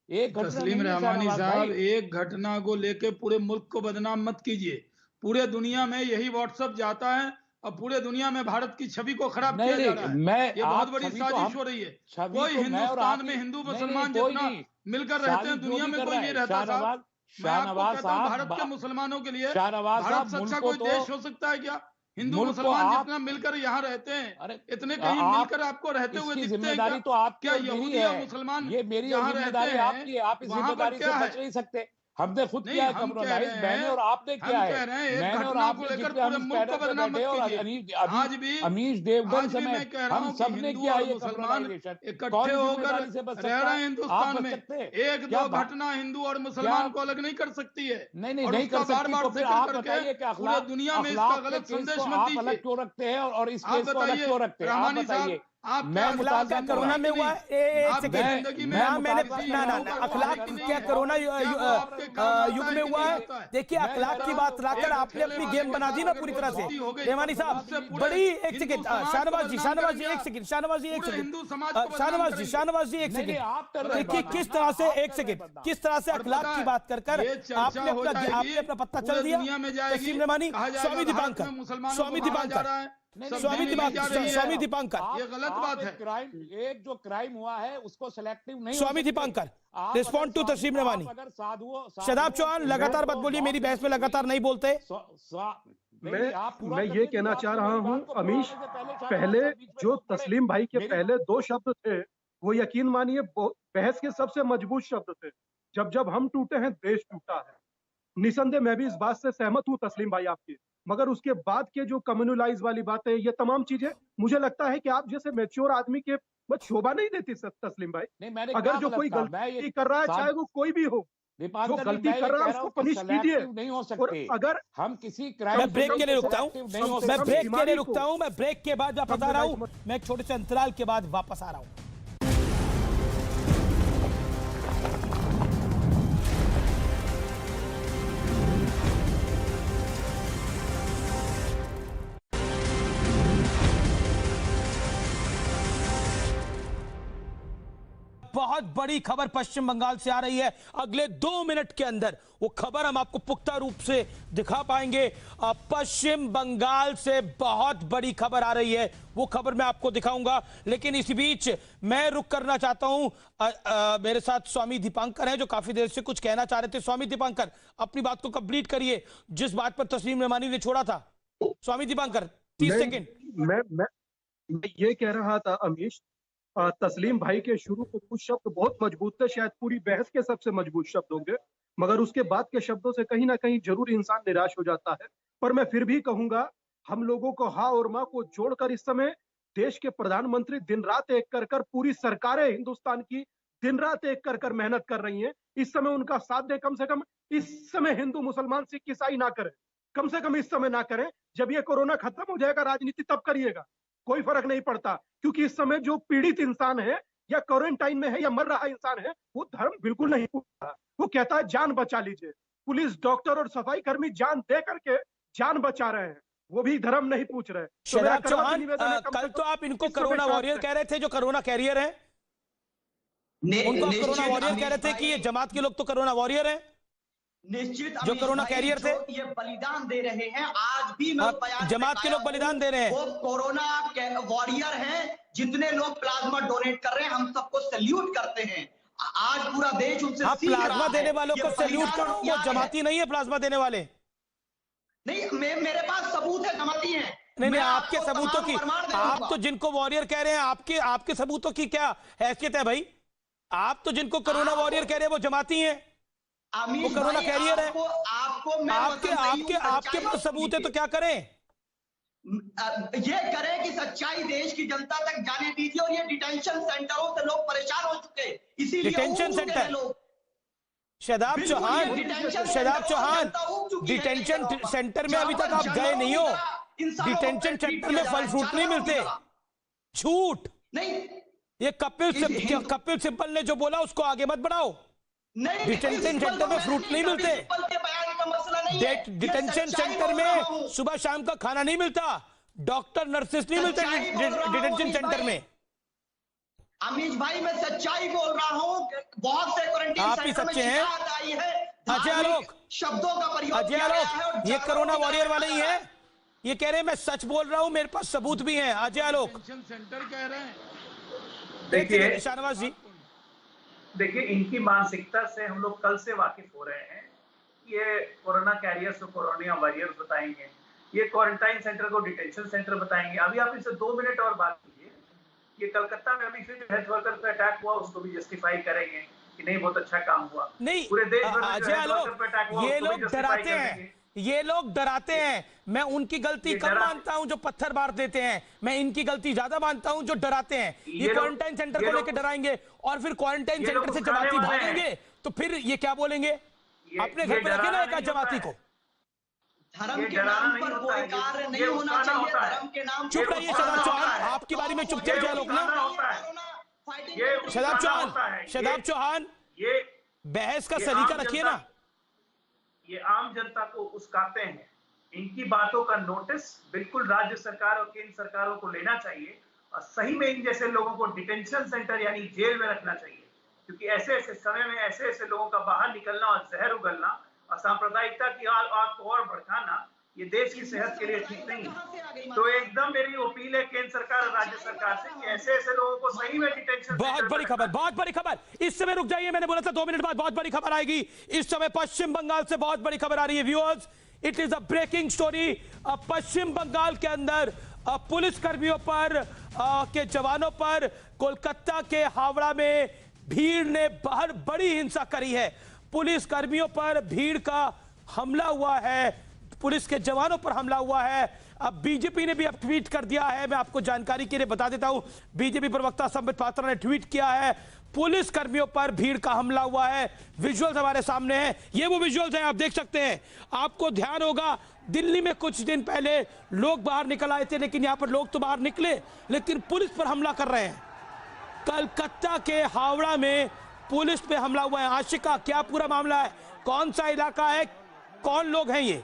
[SPEAKER 9] एक
[SPEAKER 4] तस्लीम रहमानी साहब, एक घटना को लेके पूरे मुल्क को बदनाम मत कीजिए। पूरे दुनिया में यही व्हाट्सएप जाता है और पूरे दुनिया में भारत की छवि को खराब किया जा रहा है। ये बहुत बड़ी साजिश हो रही है। कोई हिंदुस्तान में हिंदू मुसलमान जितना मिलकर रहते हैं दुनिया में कोई नहीं रहता साहब। मैं आपको कहता हूँ, भारत के मुसलमानों के लिए भारत से अच्छा कोई देश हो सकता है क्या? हिंदू मुसलमान जितना मिलकर यहाँ रहते हैं, इतने कहीं मिलकर आपको रहते हुए दिखते हैं क्या?
[SPEAKER 9] तो आप
[SPEAKER 4] क्या यहूदी और मुसलमान
[SPEAKER 9] ये मेरी जिम्मेदारी आपकी, आप इस जिम्मेदारी से बच नहीं सकते। हमने खुद किया है कम्युनलाइज, मैंने और आपने किया है। मैंने और आपने जितने हम पैनल पे बैठे और अमीश देवगन समेत हम सबने किया ये कम्युनलाइजेशन।
[SPEAKER 4] इकट्ठे होकर रह रहे हैं हिंदुस्तान में, एक दो घटना हिंदू और मुसलमान को अलग नहीं कर सकती है।
[SPEAKER 9] नहीं कर सकती। तो फिर आप बताइए कि
[SPEAKER 4] पूरे दुनिया में इसका गलत संदेश मत दीजिए।
[SPEAKER 9] अलग क्यों रखते हैं और इस केस को अलग क्यों रखते हैं? आप बताइए।
[SPEAKER 1] मैं कोरोना में हुआ है, एक सेकंड, मैंने अखलाक क्या कोरोना युग में हुआ है? देखिए अखलाक की बात लाकर आपने अपनी गेम बना दी ना पूरी तरह से। रहमानी साहब बड़ी, एक सेकंड, शाहनवाज जी एक सेकंड, शाहनवाज जी एक सेकंड, देखिए किस तरह से, एक सेकंड, किस तरह से अखलाक की बात कर आपने अपना पत्ता चल दिया। तस्लीम रहमानी, स्वामी दीपांकर,
[SPEAKER 4] ये गलत बात है।
[SPEAKER 9] एक जो क्राइम हुआ है उसको सिलेक्टिव नहीं।
[SPEAKER 1] स्वामी दीपांकर, रिस्पॉन्ड टू तस्लीम रहमानी। शदाब चौहान लगातार मत बोलिए, मेरी बहस में लगातार नहीं बोलते।
[SPEAKER 7] मैं ये कहना चाह रहा हूँ अमीश, पहले जो तस्लीम भाई के पहले दो शब्द थे वो यकीन मानिए बहस के सबसे मजबूत शब्द थे। जब हम टूटे हैं देश टूटा है। निसंदेह मैं भी इस बात से सहमत हूँ तस्लीम भाई आपकी, मगर उसके बाद के जो कम्युनलाइज वाली बातें, ये तमाम चीजें मुझे लगता है कि आप जैसे मैच्योर आदमी के शोभा नहीं देती तस्लीम भाई। अगर जो कोई गलती कर रहा है, चाहे वो कोई भी हो, जो गलती कर रहा है उसको पनिश कीजिए।
[SPEAKER 9] नहीं हो सकते।
[SPEAKER 7] अगर
[SPEAKER 9] हम किसी क्राइम,
[SPEAKER 1] मैं ब्रेक के लिए रुकता हूँ, मैं ब्रेक के बाद वापस आ रहा हूँ। मैं एक छोटे से अंतराल के बाद वापस आ रहा हूँ। बहुत बड़ी खबर पश्चिम बंगाल से आ रही है। अगले 2 मिनट के अंदर वो खबर हम आपको पुख्ता रूप से दिखा पाएंगे। पश्चिम बंगाल से बहुत बड़ी खबर आ रही है, वो खबर मैं आपको दिखाऊंगा। लेकिन इसी बीच मैं रुक करना चाहता हूं, मेरे साथ स्वामी दीपांकर हैं जो काफी देर से कुछ कहना चाह रहे थे। स्वामी दीपांकर, अपनी बात को कंप्लीट करिए जिस बात पर तस्लीम रहमानी ने छोड़ा था। स्वामी दीपांकर 30 सेकेंड।
[SPEAKER 7] मैं ये कह रहा था अमीश, तस्लीम भाई के शुरू के कुछ शब्द बहुत मजबूत थे, शायद पूरी बहस के सबसे मजबूत शब्द होंगे, मगर उसके बाद के शब्दों से कहीं ना कहीं जरूर इंसान निराश हो जाता है। पर मैं फिर भी कहूंगा, हम लोगों को हाँ और माँ को जोड़कर इस समय देश के प्रधानमंत्री दिन रात एक कर कर, पूरी सरकारें हिंदुस्तान की दिन रात एक कर कर मेहनत कर रही हैं। इस समय उनका साथ दे, कम से कम इस समय हिंदू मुसलमान सिख ईसाई ना करें, कम से कम इस समय ना करें। जब ये कोरोना खत्म हो जाएगा राजनीति तब करिएगा, कोई फर्क नहीं पड़ता, क्योंकि इस समय जो पीड़ित इंसान है या क्वारंटाइन में है या मर रहा इंसान है, वो धर्म बिल्कुल नहीं पूछता। वो कहता है जान बचा लीजिए। पुलिस, डॉक्टर और सफाई कर्मी जान दे करके जान बचा रहे हैं, वो भी धर्म नहीं पूछ रहे।
[SPEAKER 1] शदाब चौहान, कल तो आप इनको कोरोना वॉरियर कह रहे थे जो कोरोना कैरियर है, उनको आप कोरोना वॉरियर कह रहे थे कि ये जमात के लोग तो कोरोना वॉरियर हैं।
[SPEAKER 10] निश्चित
[SPEAKER 1] जो कोरोना कैरियर थे,
[SPEAKER 10] ये बलिदान दे रहे हैं। आज भी मैं
[SPEAKER 1] जमात के लोग बलिदान दे रहे हैं,
[SPEAKER 10] वो कोरोना वॉरियर हैं। जितने लोग प्लाज्मा डोनेट कर रहे हैं, हम सबको सैल्यूट करते हैं। आज पूरा देश उनसे सीख रहा है।
[SPEAKER 1] प्लाज्मा देने वालों को सैल्यूट करो, वो जमाती नहीं है। प्लाज्मा देने वाले
[SPEAKER 10] नहीं, मेरे पास सबूत है, जमाती हैं।
[SPEAKER 1] नहीं, आपके सबूतों की, आप तो जिनको वॉरियर कह रहे हैं, आपके सबूतों की क्या हैसियत है भाई? आप तो जिनको कोरोना वॉरियर कह रहे हैं वो जमाती हैं, वो कोरोना कैरियर है। आपके पास सबूत है तो क्या करें?
[SPEAKER 10] ये करें कि सच्चाई देश की जनता तक जाने दीजिए। और ये डिटेंशन सेंटरों से लोग परेशान हो चुके, इसीलिए
[SPEAKER 1] detention centre, Shahzad Chauhan, detention centre में अभी तक आप गए नहीं हो। डिटेंशन सेंटर में फल फ्रूट नहीं मिलते। झूठ
[SPEAKER 10] नहीं,
[SPEAKER 1] ये कपिल सिब्बल ने जो बोला उसको आगे मत बढ़ाओ। डिटेंशन सेंटर में फ्रूट नहीं मिलते। डिटेंशन सेंटर में सुबह शाम का खाना नहीं मिलता, डॉक्टर नर्सेस नहीं मिलते डिटेंशन सेंटर में।
[SPEAKER 10] अमीश भाई, मैं सच्चाई बोल रहा हूँ। बहुत से क्वारंटाइन
[SPEAKER 1] आप ही सच्चे हैं। अजय आलोक,
[SPEAKER 10] शब्दों का प्रयोग
[SPEAKER 1] अजय आलोक, ये कोरोना वॉरियर वाले ही है। ये कह रहे हैं मैं सच बोल रहा हूँ, मेरे पास सबूत भी हैं। अजय आलोक
[SPEAKER 4] सेंटर कह रहे हैं।
[SPEAKER 6] देखिए
[SPEAKER 1] शाहनवाज जी,
[SPEAKER 6] देखिए इनकी मानसिकता से हम लोग कल से वाकिफ हो रहे हैं। ये कोरोना कैरियर्स को कोरोना वॉरियर्स बताएंगे, ये क्वारंटाइन सेंटर को डिटेंशन सेंटर बताएंगे। अभी आप इनसे 2 मिनट और बात कीजिए। ये कलकत्ता में अभी फिर हेल्थ वर्कर पे अटैक हुआ, उसको भी जस्टिफाई करेंगे कि नहीं बहुत अच्छा काम हुआ।
[SPEAKER 1] नहीं,
[SPEAKER 6] पूरे देश भर में
[SPEAKER 1] अजय आलोक, ये लोग डराते हैं, ये लोग डराते हैं। मैं उनकी गलती कम मानता हूं जो पत्थर मार देते हैं, मैं इनकी गलती ज्यादा मानता हूं जो डराते हैं। ये क्वारंटाइन सेंटर को लेकर डराएंगे और फिर क्वारंटाइन सेंटर से जमाती भागेंगे तो फिर ये क्या बोलेंगे? अपने घर पे रखे ना एक जमाती को।
[SPEAKER 10] धर्म के नाम पर कोई कार्य नहीं होना चाहिए। धर्म के नाम
[SPEAKER 1] चुप रहिए शहजाद चौहान, आपकी बारी में चुप थे जाए लोग ना। शहजाद चौहान,
[SPEAKER 6] ये
[SPEAKER 1] बहस का सलीका रखिए ना।
[SPEAKER 6] ये आम जनता को उस्काते हैं। इनकी बातों का नोटिस बिल्कुल राज्य सरकार और केंद्र सरकारों को लेना चाहिए और सही में इन जैसे लोगों को डिटेंशन सेंटर यानी जेल में रखना चाहिए, क्योंकि ऐसे ऐसे समय में ऐसे ऐसे लोगों का बाहर निकलना और जहर उगलना और सांप्रदायिकता की आग को और भड़काना ये देश की सेहत के लिए ठीक नहीं है। तो एकदम मेरी अपील है केंद्र सरकार और राज्य सरकार से कि ऐसे ऐसे लोगों को सही में डिटेंशन।
[SPEAKER 1] बहुत बड़ी खबर, बहुत बड़ी खबर। इस समय रुक जाइए, मैंने बोला था 2 मिनट बाद बहुत बड़ी खबर आएगी। इस समय पश्चिम बंगाल से बहुत बड़ी खबर आ रही है viewers. It is a breaking story. Paschim Bangal के अंदर पुलिस कर्मियों पर के जवानों पर कोलकाता के हावड़ा में भीड़ ने बहुत बड़ी हिंसा करी है। पुलिस कर्मियों पर भीड़ का हमला हुआ है, पुलिस के जवानों पर हमला हुआ है। अब बीजेपी ने भी अब ट्वीट कर दिया है, मैं आपको जानकारी के लिए बता देता हूं। बीजेपी प्रवक्ता संबित पात्रा ने ट्वीट किया है, पुलिस कर्मियों पर भीड़ का हमला हुआ है। विजुअल्स हमारे सामने हैं, ये वो विजुअल्स हैं, आप देख सकते हैं। आपको ध्यान होगा दिल्ली में कुछ दिन पहले लोग बाहर निकल आए थे, लेकिन यहां पर लोग तो बाहर निकले लेकिन पुलिस पर हमला कर रहे हैं। कलकत्ता के हावड़ा में पुलिस पे हमला हुआ है। आशिका, क्या पूरा मामला है? कौन सा इलाका है, कौन लोग हैं ये?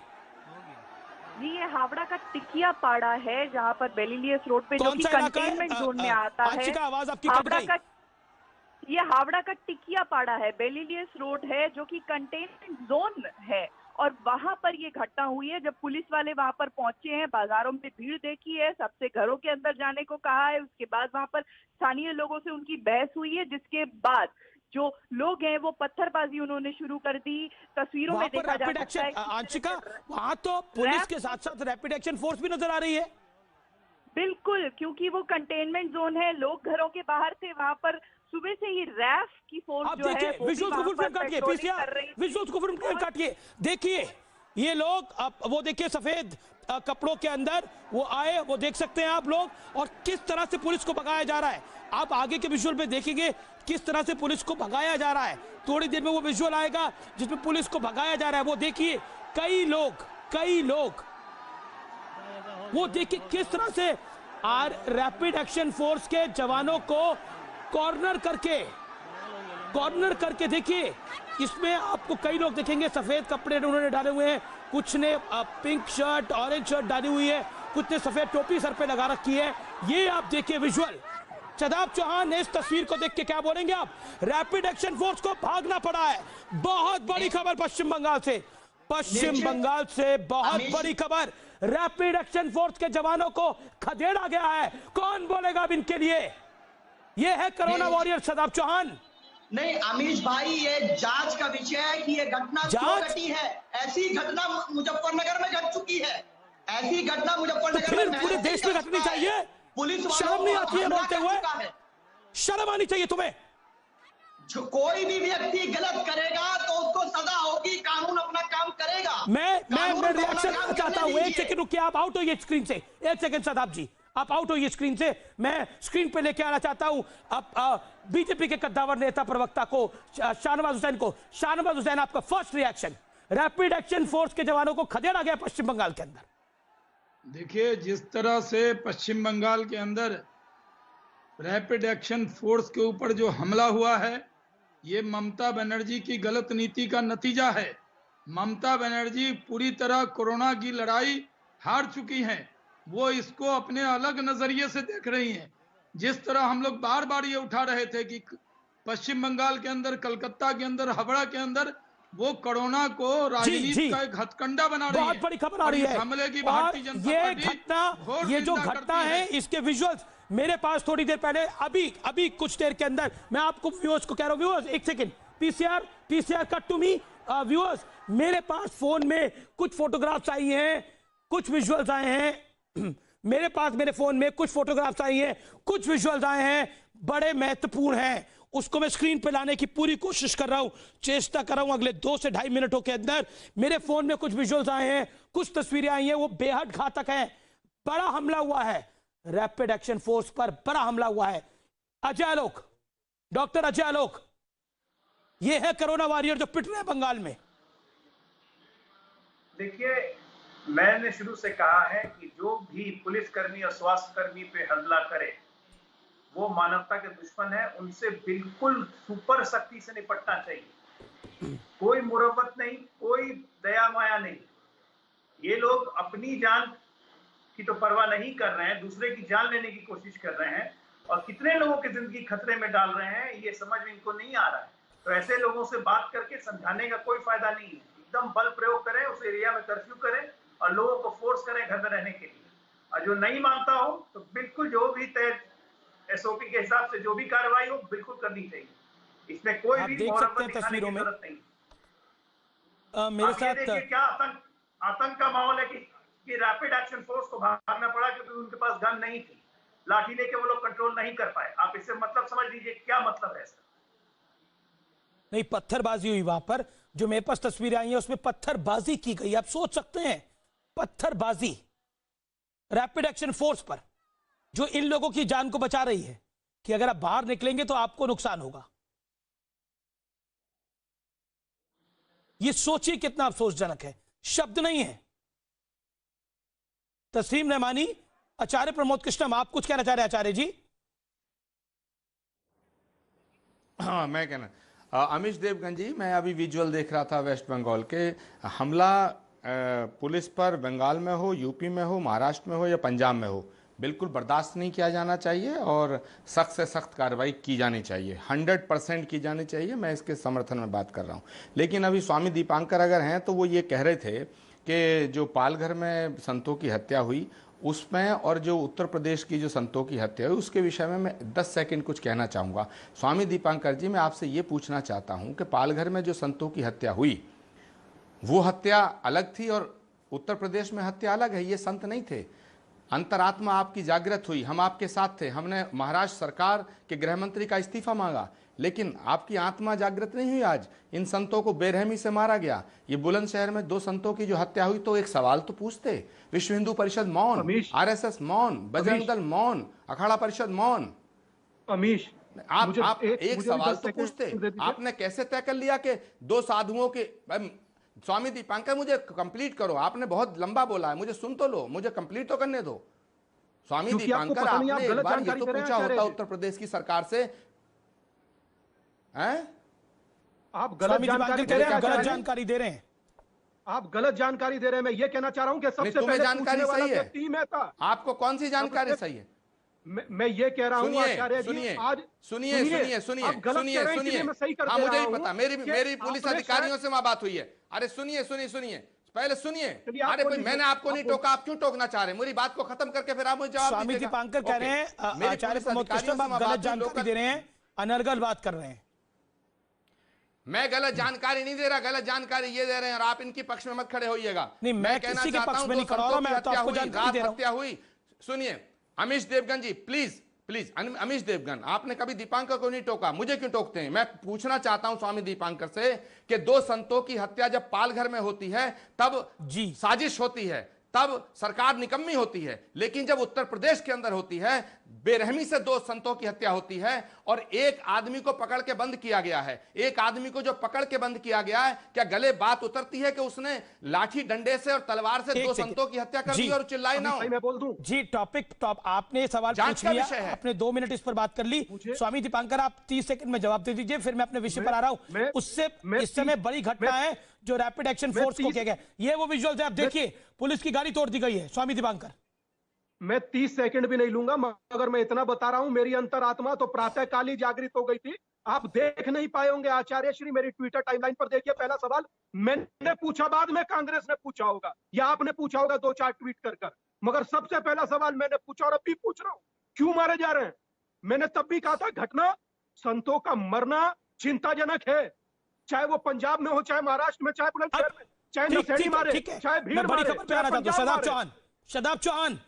[SPEAKER 11] ये हावड़ा का टिकिया पाड़ा है, जहां पर बेलिलियस रोड पे जो कि कंटेनमेंट जोन में आता है।
[SPEAKER 1] आवाज आपकी कट गई।
[SPEAKER 11] ये हावड़ा का टिकिया पाड़ा है, बेलिलियस रोड है जो कि कंटेनमेंट जोन है और वहां पर ये घटना हुई है। जब पुलिस वाले वहां पर पहुंचे हैं, बाजारों में भीड़ देखी है, सबसे घरों के अंदर जाने को कहा है। उसके बाद वहां पर स्थानीय लोगों से उनकी बहस हुई है, जिसके बाद जो लोग हैं वो पत्थरबाजी उन्होंने शुरू कर दी। तस्वीरों में देखा जा सकता है
[SPEAKER 1] आंशिका, वहां तो पुलिस के साथ साथ रैपिड एक्शन फोर्स भी नजर आ रही है।
[SPEAKER 11] बिल्कुल, क्योंकि वो कंटेनमेंट जोन है, लोग घरों के बाहर थे। वहां पर सुबह से ही रैफ की फोर्स जो है
[SPEAKER 1] विजुअल्स को फुल फ्रेम काटिए, विजुअल्स को फुल फ्रेम काटिए। देखिए ये लोग, अब वो देखिए सफेद कपड़ों के अंदर वो आए, वो देख सकते हैं आप लोग, और किस तरह से पुलिस को भगाया जा रहा है। आप आगे के विजुअल पे देखेंगे किस तरह से पुलिस को भगाया जा रहा है। थोड़ी देर में वो विजुअल आएगा जिसमें पुलिस को भगाया जा रहा है। वो देखिए कई लोग वो देखिए किस तरह से रैपिड एक्शन फोर्स के जवानों को कॉर्नर करके देखिए। इसमें आपको कई लोग देखेंगे सफेद कपड़े उन्होंने डाले हुए हैं, कुछ ने पिंक शर्ट, ऑरेंज शर्ट डाली हुई है, कुछ ने सफेद टोपी सर पे लगा रखी है। ये आप देखिए विजुअल, शदाब चौहान ने इस तस्वीर को देख के क्या बोलेंगे आप? रैपिड एक्शन फोर्स को भागना पड़ा है। बहुत बड़ी खबर पश्चिम बंगाल से, पश्चिम बंगाल से बहुत बड़ी खबर। रैपिड एक्शन फोर्स के जवानों को खदेड़ा गया है। कौन बोलेगा अब इनके लिए? ये है कोरोना वॉरियर शदाब चौहान।
[SPEAKER 10] नहीं अमीश भाई, ये जांच का विषय है कि ये घटना क्यों घटी है। ऐसी घटना मुजफ्फरनगर में घट चुकी है। ऐसी घटना मुजफ्फरनगर में
[SPEAKER 1] पूरे देश में घटनी चाहिए।
[SPEAKER 10] पुलिस
[SPEAKER 1] शर्म नहीं आती है बोलते हुए? शर्म आनी चाहिए तुम्हें।
[SPEAKER 10] जो कोई भी व्यक्ति गलत करेगा तो उसको सजा होगी, कानून अपना काम करेगा।
[SPEAKER 1] मैं रिएक्शन करना चाहता हूं। एक सेकंड रुकिए, आप आउट होइए स्क्रीन से। एक सेकंड शदाब जी, आप आउट होइए स्क्रीन से। मैं स्क्रीन पे लेके आना चाहता हूं अब बीजेपी के कद्दावर नेता प्रवक्ता को, शाहनवाज हुसैन को। शाहनवाज हुसैन, आपका first reaction. Rapid action force के जवानों को खदेड़ा गया पश्चिम बंगाल के अंदर।
[SPEAKER 4] देखिए, जिस तरह से पश्चिम बंगाल के अंदर रैपिड एक्शन फोर्स के ऊपर जो हमला हुआ है, ये ममता बनर्जी की गलत नीति का नतीजा है। ममता बनर्जी पूरी तरह कोरोना की लड़ाई हार चुकी हैं। वो इसको अपने अलग नजरिए से देख रही हैं। जिस तरह हम लोग बार बार ये उठा रहे थे कि पश्चिम बंगाल के अंदर, कलकत्ता के अंदर, हावड़ा के अंदर वो कोरोना को राजनीति का एक हथकंडा बना रही है।
[SPEAKER 1] बहुत बड़ी खबर आ रही है।
[SPEAKER 4] हमले की भारतीय जनता पार्टी,
[SPEAKER 1] ये जो घटना है, इसके विजुअल्स मेरे पास थोड़ी देर पहले, अभी कुछ देर के अंदर मैं आपको व्यूअर्स को कह रहा हूं। व्यूअर्स एक second, PCR cut to me. Viewers, मेरे पास फोन में कुछ फोटोग्राफ्स आई हैं, कुछ विजुअल्स आए हैं। मेरे पास मेरे फोन में कुछ फोटोग्राफ्स आई हैं, कुछ विजुअल्स आए हैं, बड़े महत्वपूर्ण हैं। उसको मैं स्क्रीन पे लाने की पूरी कोशिश कर रहा हूं, चेष्टा कर रहा हूं। अगले 2 से 2.5 मिनटों के अंदर मेरे फोन में कुछ विजुअल्स आए हैं, कुछ तस्वीरें आई हैं, वो बेहद घातक हैं। बड़ा हमला हुआ है रैपिड एक्शन फोर्स पर, बड़ा हमला हुआ है। अजय आलोक, डॉक्टर अजय आलोक, ये है कोरोना वॉरियर जो पिट रहे हैं बंगाल में।
[SPEAKER 6] देखिए, मैंने शुरू से कहा है कि जो भी पुलिसकर्मी और स्वास्थ्य कर्मी पे हमला करे वो मानवता के दुश्मन है। उनसे बिल्कुल सुपर शक्ति से निपटना चाहिए। कोई मुरव्वत नहीं, कोई दया माया नहीं। ये लोग अपनी जान की तो परवाह नहीं कर रहे हैं, दूसरे की जान लेने की कोशिश कर रहे हैं और कितने लोगों की जिंदगी खतरे में डाल रहे हैं ये समझ में इनको नहीं आ रहा है। तो ऐसे लोगों से बात करके समझाने का कोई फायदा नहीं है। एकदम बल प्रयोग करें, उस एरिया में कर्फ्यू करें और लोगों को फोर्स करें घर में रहने के लिए। और जो नहीं मानता हो तो बिल्कुल जो भी तय एसओपी के हिसाब से जो भी कार्रवाई हो बिल्कुल करनी चाहिए। इसमें कोई भी
[SPEAKER 1] देख सकते हैं तस्वीरों में
[SPEAKER 6] जरूरत नहीं।
[SPEAKER 1] मेरे साथ
[SPEAKER 6] क्या आतंक का माहौल है कि रैपिड एक्शन फोर्स को भागना पड़ा क्योंकि उनके पास गन नहीं थी, लाठी लेके वो लोग कंट्रोल नहीं कर पाए। आप इससे मतलब समझ लीजिए क्या मतलब है इसका।
[SPEAKER 1] नहीं, पत्थरबाजी हुई वहां पर। जो मेरे पास तस्वीरें आई हैं उसमें पत्थरबाजी की गई। आप सोच सकते हैं, पत्थरबाजी रैपिड एक्शन फोर्स पर, जो इन लोगों की जान को बचा रही है कि अगर आप बाहर निकलेंगे तो आपको नुकसान होगा। ये सोचिए कितना अफसोसजनक है, शब्द नहीं है। तस्लीम रहमानी, आचार्य प्रमोद कृष्णम, आप कुछ कहना चाह रहे हैं आचार्य जी?
[SPEAKER 5] हाँ, मैं कहना, अमीश देवगन जी, मैं अभी विजुअल देख रहा था वेस्ट बंगाल के हमला पुलिस पर, बंगाल में हो, यूपी में हो, महाराष्ट्र में हो या पंजाब में हो, बिल्कुल बर्दाश्त नहीं किया जाना चाहिए और सख्त से सख्त कार्रवाई की जानी चाहिए, 100% की जानी चाहिए। मैं इसके समर्थन में बात कर रहा हूँ। लेकिन अभी स्वामी दीपांकर अगर हैं तो वो ये कह रहे थे कि जो पालघर में संतों की हत्या हुई उसमें और जो उत्तर प्रदेश की जो संतों की हत्या हुई उसके विषय में मैं 10 सेकंड कुछ कहना चाहूँगा। स्वामी दीपांकर जी, मैं आपसे ये पूछना चाहता हूँ कि पालघर में जो संतों की हत्या हुई वो हत्या अलग थी और उत्तर प्रदेश में हत्या अलग है। ये संत नहीं थे। अंतरात्मा आपकी जागृत हुई, हम आपके साथ थे। हमने महाराष्ट्र सरकार के गृह मंत्री का इस्तीफा मांगा, लेकिन आपकी आत्मा जागृत नहीं हुई। आज इन संतों को बेरहमी से मारा गया। ये बुलंदशहर में 2 संतों की जो हत्या हुई, तो एक सवाल तो पूछते। विश्व हिंदू परिषद मौन, आरएसएस मौन, बजरंग दल मौन, अखाड़ा परिषद मौन।
[SPEAKER 7] अमीश,
[SPEAKER 5] आप एक सवाल तो पूछते। आपने कैसे तय कर लिया कि 2 साधुओं के? स्वामी दीपांकर, मुझे कंप्लीट करो। आपने बहुत लंबा बोला है, मुझे सुन तो लो, मुझे कंप्लीट तो करने दो। स्वामी दीपांकर, आपने एक बार ये तो पूछा होता उत्तर प्रदेश की सरकार से, हैं?
[SPEAKER 7] आप गलत जानकारी दे रहे हैं।
[SPEAKER 1] गलत जानकारी दे रहे हैं।
[SPEAKER 7] आप गलत जानकारी दे रहे हैं। मैं ये कहना चाह रहा हूं कि सबसे
[SPEAKER 5] पहले जानकारी सही है।
[SPEAKER 7] टीम है था।
[SPEAKER 5] आपको कौन सी जानकारी सही है?
[SPEAKER 7] मैं ये कह रहा हूँ आचार्य जी, आज
[SPEAKER 5] सुनिए, मैं सही कर मुझे ही पता, मेरी पुलिस अधिकारियों से वहां बात हुई है। अरे सुनिए, पहले सुनिए। अरे भाई मैंने आपको नहीं टोका, आप क्यों टोकना चाह रहे हैं? मेरी बात को खत्म करके फिर आप मुझे जवाब
[SPEAKER 1] स्वामी दीपांकर कह रहे हैं आचार्य प्रमोद कृष्ण आप गलत जानकारी दे रहे हैं, अनर्गल बात कर रहे हैं।
[SPEAKER 5] मैं गलत जानकारी नहीं दे रहा, गलत जानकारी ये दे रहे हैं और आप इनकी पक्ष में मत खड़े होइएगा।
[SPEAKER 1] नहीं, मैं किसी के पक्ष में नहीं खड़ा हूं, मैं तो आपको जानकारी दे रहा हूं।
[SPEAKER 5] हत्या हुई, सुनिए अमीश देवगन जी, प्लीज अमीश देवगन, आपने कभी दीपांकर को नहीं टोका, मुझे क्यों टोकते हैं? मैं पूछना चाहता हूं स्वामी दीपांकर से कि दो संतों की हत्या जब पालघर में होती है तब जी साजिश होती है, तब सरकार निकम्मी होती है, लेकिन जब उत्तर प्रदेश के अंदर होती है बेरहमी से दो संतों की हत्या होती है और एक आदमी को पकड़ के बंद किया गया है। एक आदमी को जो पकड़ के बंद किया गया है, क्या गले बात उतरती है कि उसने लाठी डंडे से और तलवार से दो संतों की हत्या कर दी और चिल्लाई ना हो?
[SPEAKER 7] मैं बोल दूं
[SPEAKER 1] जी, टॉप आपने सवाल पूछ लिया, आपने 2 मिनट इस पर बात कर ली। स्वामी दीपांकर आप 30 सेकंड में जवाब दे दीजिए, फिर मैं अपने विषय पर आ रहा हूं। उससे इस समय बड़ी घटना है जो रैपिड एक्शन फोर्स को किया गया, ये वो विजुअल्स आप देखिए, पुलिस की गाड़ी तोड़ दी गई है। स्वामी दीपांकर,
[SPEAKER 7] मैं 30 सेकंड भी नहीं लूंगा, मगर मैं इतना बता रहा हूं, मेरी अंतरात्मा तो प्रातःकाल ही जागृत हो गई थी। आप देख नहीं पाए होंगे आचार्य श्री, मेरी ट्विटर टाइमलाइन पर देखिए। पहला सवाल मैंने पूछा, बाद में कांग्रेस ने पूछा होगा या आपने पूछा होगा 2-4 ट्वीट कर, मगर सबसे पहला सवाल मैंने पूछा और अभी पूछ रहा हूं, क्यों मारे जा रहे हैं? मैंने तब भी कहा था घटना संतों का मरना चिंताजनक है, चाहे वो पंजाब में हो, चाहे महाराष्ट्र में, चाहे बुलंदशहर में, चाहे नशेड़ी मारे, चाहे भीड़ मारे।
[SPEAKER 1] शदाब चौहान,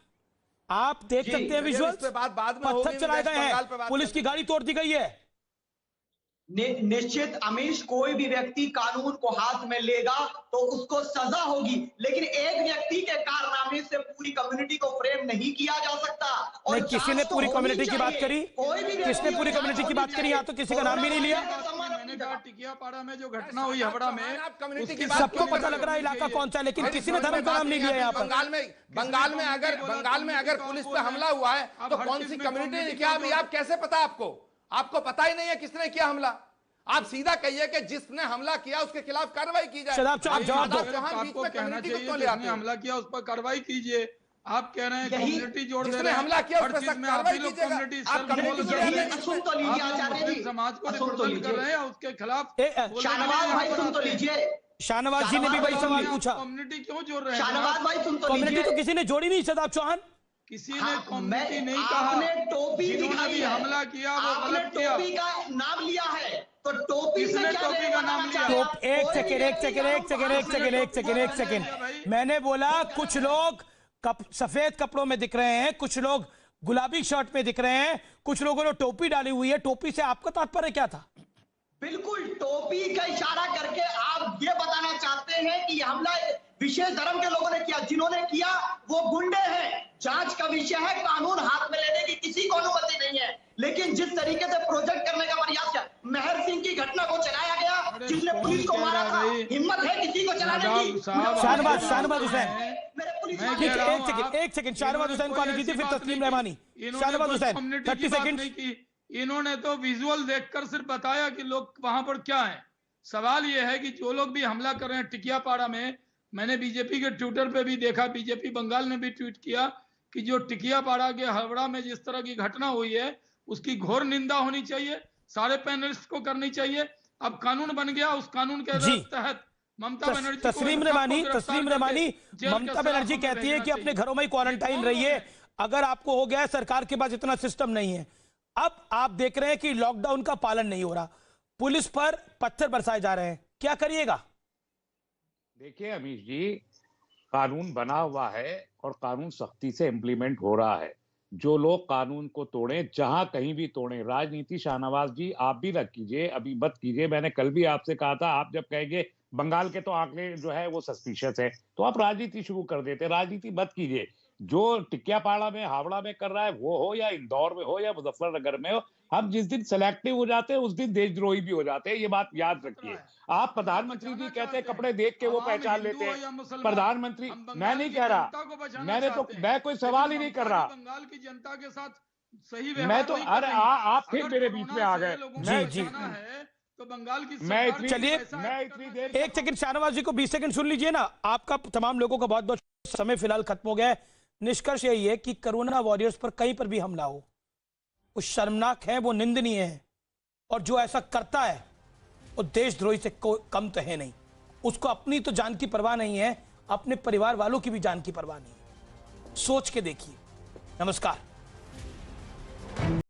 [SPEAKER 1] आप देख सकते हैं विजुअल्स, पत्थर चलाए गए हैं, पुलिस की गाड़ी तोड़ दी गई है।
[SPEAKER 10] निश्चित अमीश, कोई भी व्यक्ति कानून को हाथ में लेगा तो उसको सजा होगी, लेकिन एक व्यक्ति के कारनामे से पूरी कम्युनिटी को फ्रेम नहीं किया जा सकता। और
[SPEAKER 1] नहीं, किसी ने पूरी कम्युनिटी की बात करी? किसने पूरी कम्युनिटी की बात करी? यहाँ तो किसी का नाम भी नहीं लिया।
[SPEAKER 4] मैंने कहा टिकियापाड़ा में जो घटना हुई हावड़ा में,
[SPEAKER 1] सबको पता लग रहा है इलाका कौन सा है, लेकिन किसी ने धर्म का नाम नहीं लिया। यहाँ पर
[SPEAKER 5] बंगाल में अगर पुलिस पे हमला हुआ है तो कौन सी कम्युनिटी ने किया? अभी आप कैसे पता? आपको पता ही नहीं है किसने किया हमला। आप सीधा कहिए कि जिसने हमला किया उसके खिलाफ कार्रवाई की जाए।
[SPEAKER 4] आपको कहना चाहिए जिसने हमला किया उस पर कार्रवाई कीजिए। आप कह रहे हैं कम्युनिटी जोड़ दे रहे हैं,
[SPEAKER 5] हमला किया
[SPEAKER 4] हर चीज में आप ही लोग कम्युनिटी समाज को रिप्रेजेंट कर रहे हैं, उसके खिलाफ
[SPEAKER 1] शाहनवाज जी ने भी वही सवाल पूछा,
[SPEAKER 4] कम्युनिटी क्यों जोड़ रहे हैं?
[SPEAKER 10] शाहनवाज भाई सुन तो
[SPEAKER 1] कम्युनिटी तो किसी ने जोड़ी नहीं। शदाब चौहान,
[SPEAKER 4] किसी ने कम्युनिटी नहीं कहा, जिन्होंने भी हमला किया वो गलत किया।
[SPEAKER 10] टोपी का नाम लिया है तो टोपी से क्या
[SPEAKER 4] टोपी का नाम लिया?
[SPEAKER 1] एक सेकेंड, मैंने बोला कुछ लोग सफेद कपड़ों में दिख रहे हैं, कुछ लोग गुलाबी शर्ट में दिख रहे हैं, कुछ लोगों ने टोपी डाली हुई है। टोपी से आपका तात्पर्य क्या था?
[SPEAKER 10] बिल्कुल टोपी का इशारा करके आप ये बताना चाहते हैं कि हमला विशेष धर्म के लोगों ने किया, जिन्होंने किया वो गुंडे हैं। जांच का विषय है, कानून हाथ में लेने की किसी को अनुमति नहीं है, लेकिन जिस तरीके से प्रोजेक्ट करने का प्रयास किया, मेहर सिंह की घटना को चलाया गया, जिसने पुलिस को मारा था, हिम्मत है किसी को चलाने की?
[SPEAKER 1] शाहनवाज हुसैन, एक सेकंड, शाहनवाज हुसैन को आने दीजिए, फिर तस्लीम रहमानी। शाहनवाज हुसैन 30 सेकंड।
[SPEAKER 4] इन्होंने तो विजुअल देखकर सिर्फ बताया कि लोग वहां पर क्या है। सवाल यह है कि जो लोग भी हमला कर रहे हैं टिकियापाड़ा में, मैंने बीजेपी के ट्विटर पे भी देखा, बीजेपी बंगाल ने भी ट्वीट किया कि जो टिकियापाड़ा के हावड़ा में जिस तरह की घटना हुई है उसकी घोर निंदा होनी चाहिए, सारे पैनलिस्ट को करनी चाहिए। अब कानून बन गया, उस कानून के तहत ममता बनर्जी,
[SPEAKER 1] तस्लीम रहमानी ममता बनर्जी कहती है कि अपने घरों में ही क्वारंटाइन रहिए, अगर आपको हो गया है, सरकार के पास इतना सिस्टम नहीं है। अब आप देख रहे हैं कि लॉकडाउन का पालन नहीं हो रहा, पुलिस पर पत्थर बरसाए जा रहे हैं, क्या करिएगा?
[SPEAKER 9] देखिए अमीश जी, कानून बना हुआ है और कानून सख्ती से इम्प्लीमेंट हो रहा है। जो लोग कानून को तोड़े, जहां कहीं भी तोड़े, राजनीति शाहनवाज जी आप भी रख कीजिए, अभी मत कीजिए। मैंने कल भी आपसे कहा था, आप जब कहेंगे बंगाल के तो आंकड़े जो है वो सस्पिशियस है, तो आप राजनीति शुरू कर देते। राजनीति मत कीजिए। जो टिकियापाड़ा में, हावड़ा में कर रहा है, वो हो या इंदौर में हो या मुजफ्फरनगर में हो, हम जिस दिन सेलेक्टिव हो जाते हैं उस दिन देशद्रोही भी हो जाते हैं, ये बात याद रखिए। आप प्रधानमंत्री जी कहते हैं कपड़े देख के वो पहचान लेते हैं। प्रधानमंत्री, मैं नहीं कह रहा, मैं कोई सवाल ही नहीं कर रहा।
[SPEAKER 4] बंगाल की जनता के साथ सही
[SPEAKER 9] मैं तो, अरे आप फिर मेरे बीच में आ गए।
[SPEAKER 1] जी
[SPEAKER 4] तो बंगाल की
[SPEAKER 1] चलिए, एक सेकंड, शाहनवाज जी को 20 सेकंड सुन लीजिए ना। आपका तमाम लोगों का बहुत बहुत समय फिलहाल खत्म हो गया है। निष्कर्ष यही है कि कोरोना वॉरियर्स पर कहीं पर भी हमला हो वो शर्मनाक है, वो निंदनीय है, और जो ऐसा करता है वो देशद्रोही से कम तो है नहीं। उसको अपनी तो जान की परवाह नहीं है, अपने परिवार वालों की भी जान की परवाह नहीं है। सोच के देखिए। नमस्कार।